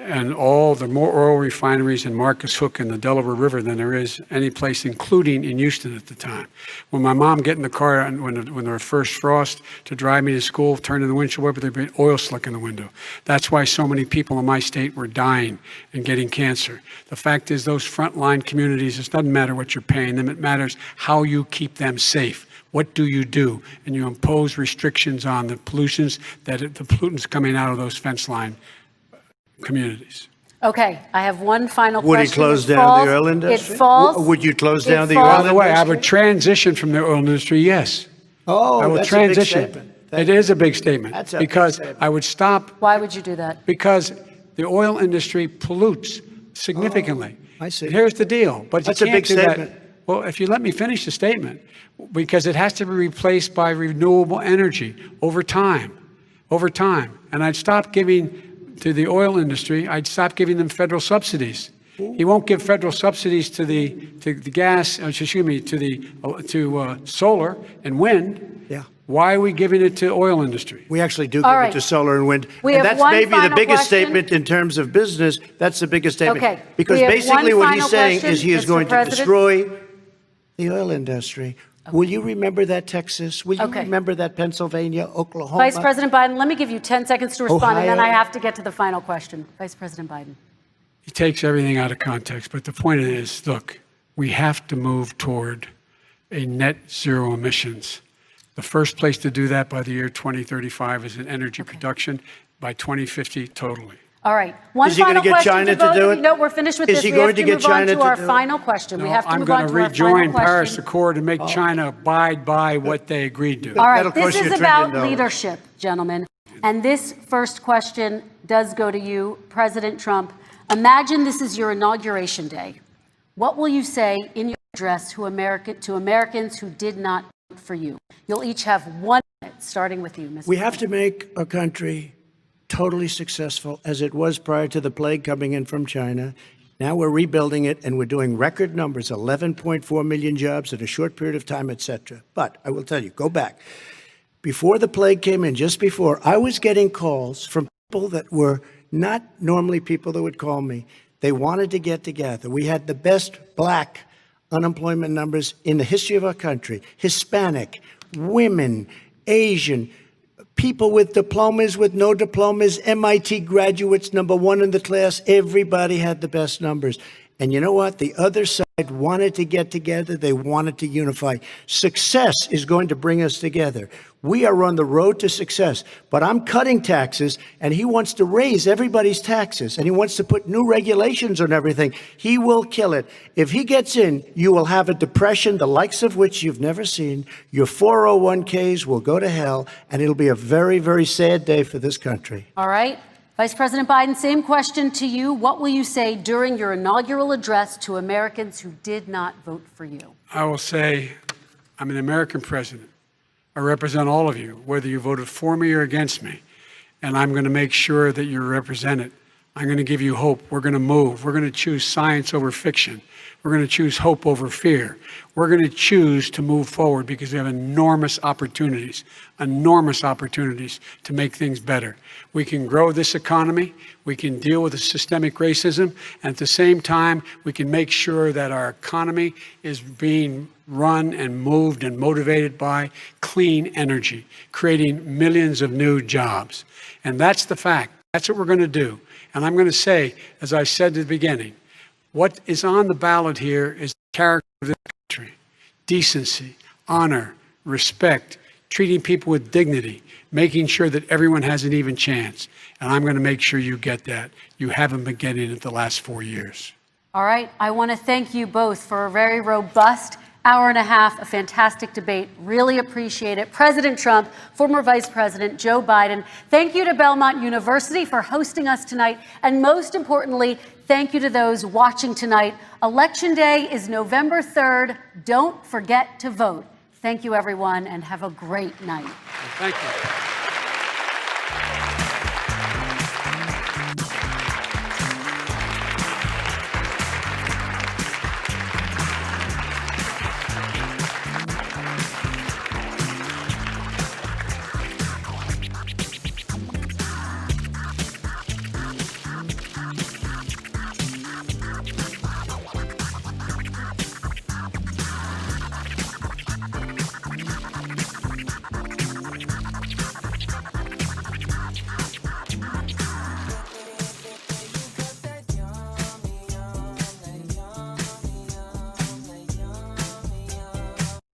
And all the more oil refineries in Marcus Hook and the Delaware River than there is any place, including in Houston at the time. When my mom get in the car and when there was first frost to drive me to school, turn in the windshield wiper, there'd be oil slick in the window. That's why so many people in my state were dying and getting cancer. The fact is, those frontline communities, it doesn't matter what you're paying them, it matters how you keep them safe. What do? And you impose restrictions on the pollutions, the pollutants coming out of those fence line communities. Okay, I have one final Would he question. close It down falls- the oil industry? It falls. Would you close it down the falls- oil By the way, I industry? would transition from the oil industry, yes. Oh, I will that's transition. a big statement. Thank It you. is a big statement. That's a big because statement. I would stop Why would you do that? because the oil industry pollutes significantly. Oh, I see. And here's the deal. But That's you a can't big do that. statement. Well, if you let me finish the statement, because it has to be replaced by renewable energy over time. And I'd stop giving to the oil industry, I'd stop giving them federal subsidies. He won't give federal subsidies to the gas, excuse me, to solar and wind. Yeah. Why are we giving it to oil industry? We actually do All give right. it to solar and wind. We And have that's one maybe the final biggest question. statement in terms of business. That's the biggest statement. Okay. Because We have basically one what he's final saying question, is he is Mr. going to President. destroy the oil industry. Will you remember that, Texas? Will you Okay. remember that, Pennsylvania, Oklahoma? Vice President Biden, let me give you 10 seconds to respond, and then I Ohio. have to get to the final question. Vice President Biden. He takes everything out of context, but the point is, look, we have to move toward a net zero emissions. The first place to do that by the year 2035 is in energy production, by 2050 totally. All right. One Is he final gonna get question China to to both do of it? you. No, we're finished with Is this. he We going have to to get move on China to to our do it? final question. We No, have to I'm move going on to to our rejoin final Paris question. Accord and make China abide by what they agreed to. All right, That'll this cost you is $1 about trillion. leadership, gentlemen. And this first question does go to you, President Trump. Imagine this is your inauguration day. What will you say in your address to Americans who did not vote for you? You'll each have 1 minute, starting with you, Mr. We have to make our country totally successful as it was prior to the plague coming in from China. Now we're rebuilding it, and we're doing record numbers, 11.4 million jobs in a short period of time, et cetera. But I will tell you, go back. Before the plague came in, just before, I was getting calls from people that were not normally people that would call me. They wanted to get together. We had the best black unemployment numbers in the history of our country. Hispanic, women, Asian, people with diplomas, with no diplomas, MIT graduates, #1 in the class. Everybody had the best numbers. And you know what? The other side wanted to get together. They wanted to unify. Success is going to bring us together. We are on the road to success. But I'm cutting taxes, and he wants to raise everybody's taxes, and he wants to put new regulations on everything. He will kill it. If he gets in, you will have a depression, the likes of which you've never seen. Your 401ks will go to hell, and it'll be a very, very sad day for this country. All right. Vice President Biden, same question to you. What will you say during your inaugural address to Americans who did not vote for you? I will say, I'm an American president. I represent all of you, whether you voted for me or against me. And I'm going to make sure that you're represented. I'm going to give you hope. We're going to move. We're going to choose science over fiction. We're going to choose hope over fear. We're going to choose to move forward because we have enormous opportunities to make things better. We can grow this economy. We can deal with the systemic racism. And at the same time, we can make sure that our economy is being run and moved and motivated by clean energy, creating millions of new jobs. And that's the fact. That's what we're going to do. And I'm going to say, as I said at the beginning, what is on the ballot here is the character of this country: decency, honor, respect, treating people with dignity, making sure that everyone has an even chance. And I'm going to make sure you get that. You haven't been getting it the last 4 years. All right. I want to thank you both for a very robust hour and a half, a fantastic debate. Really appreciate it. President Trump, former Vice President Joe Biden, thank you to Belmont University for hosting us tonight. And most importantly, thank you to those watching tonight. Election Day is November 3rd. Don't forget to vote. Thank you, everyone, and have a great night. Thank you.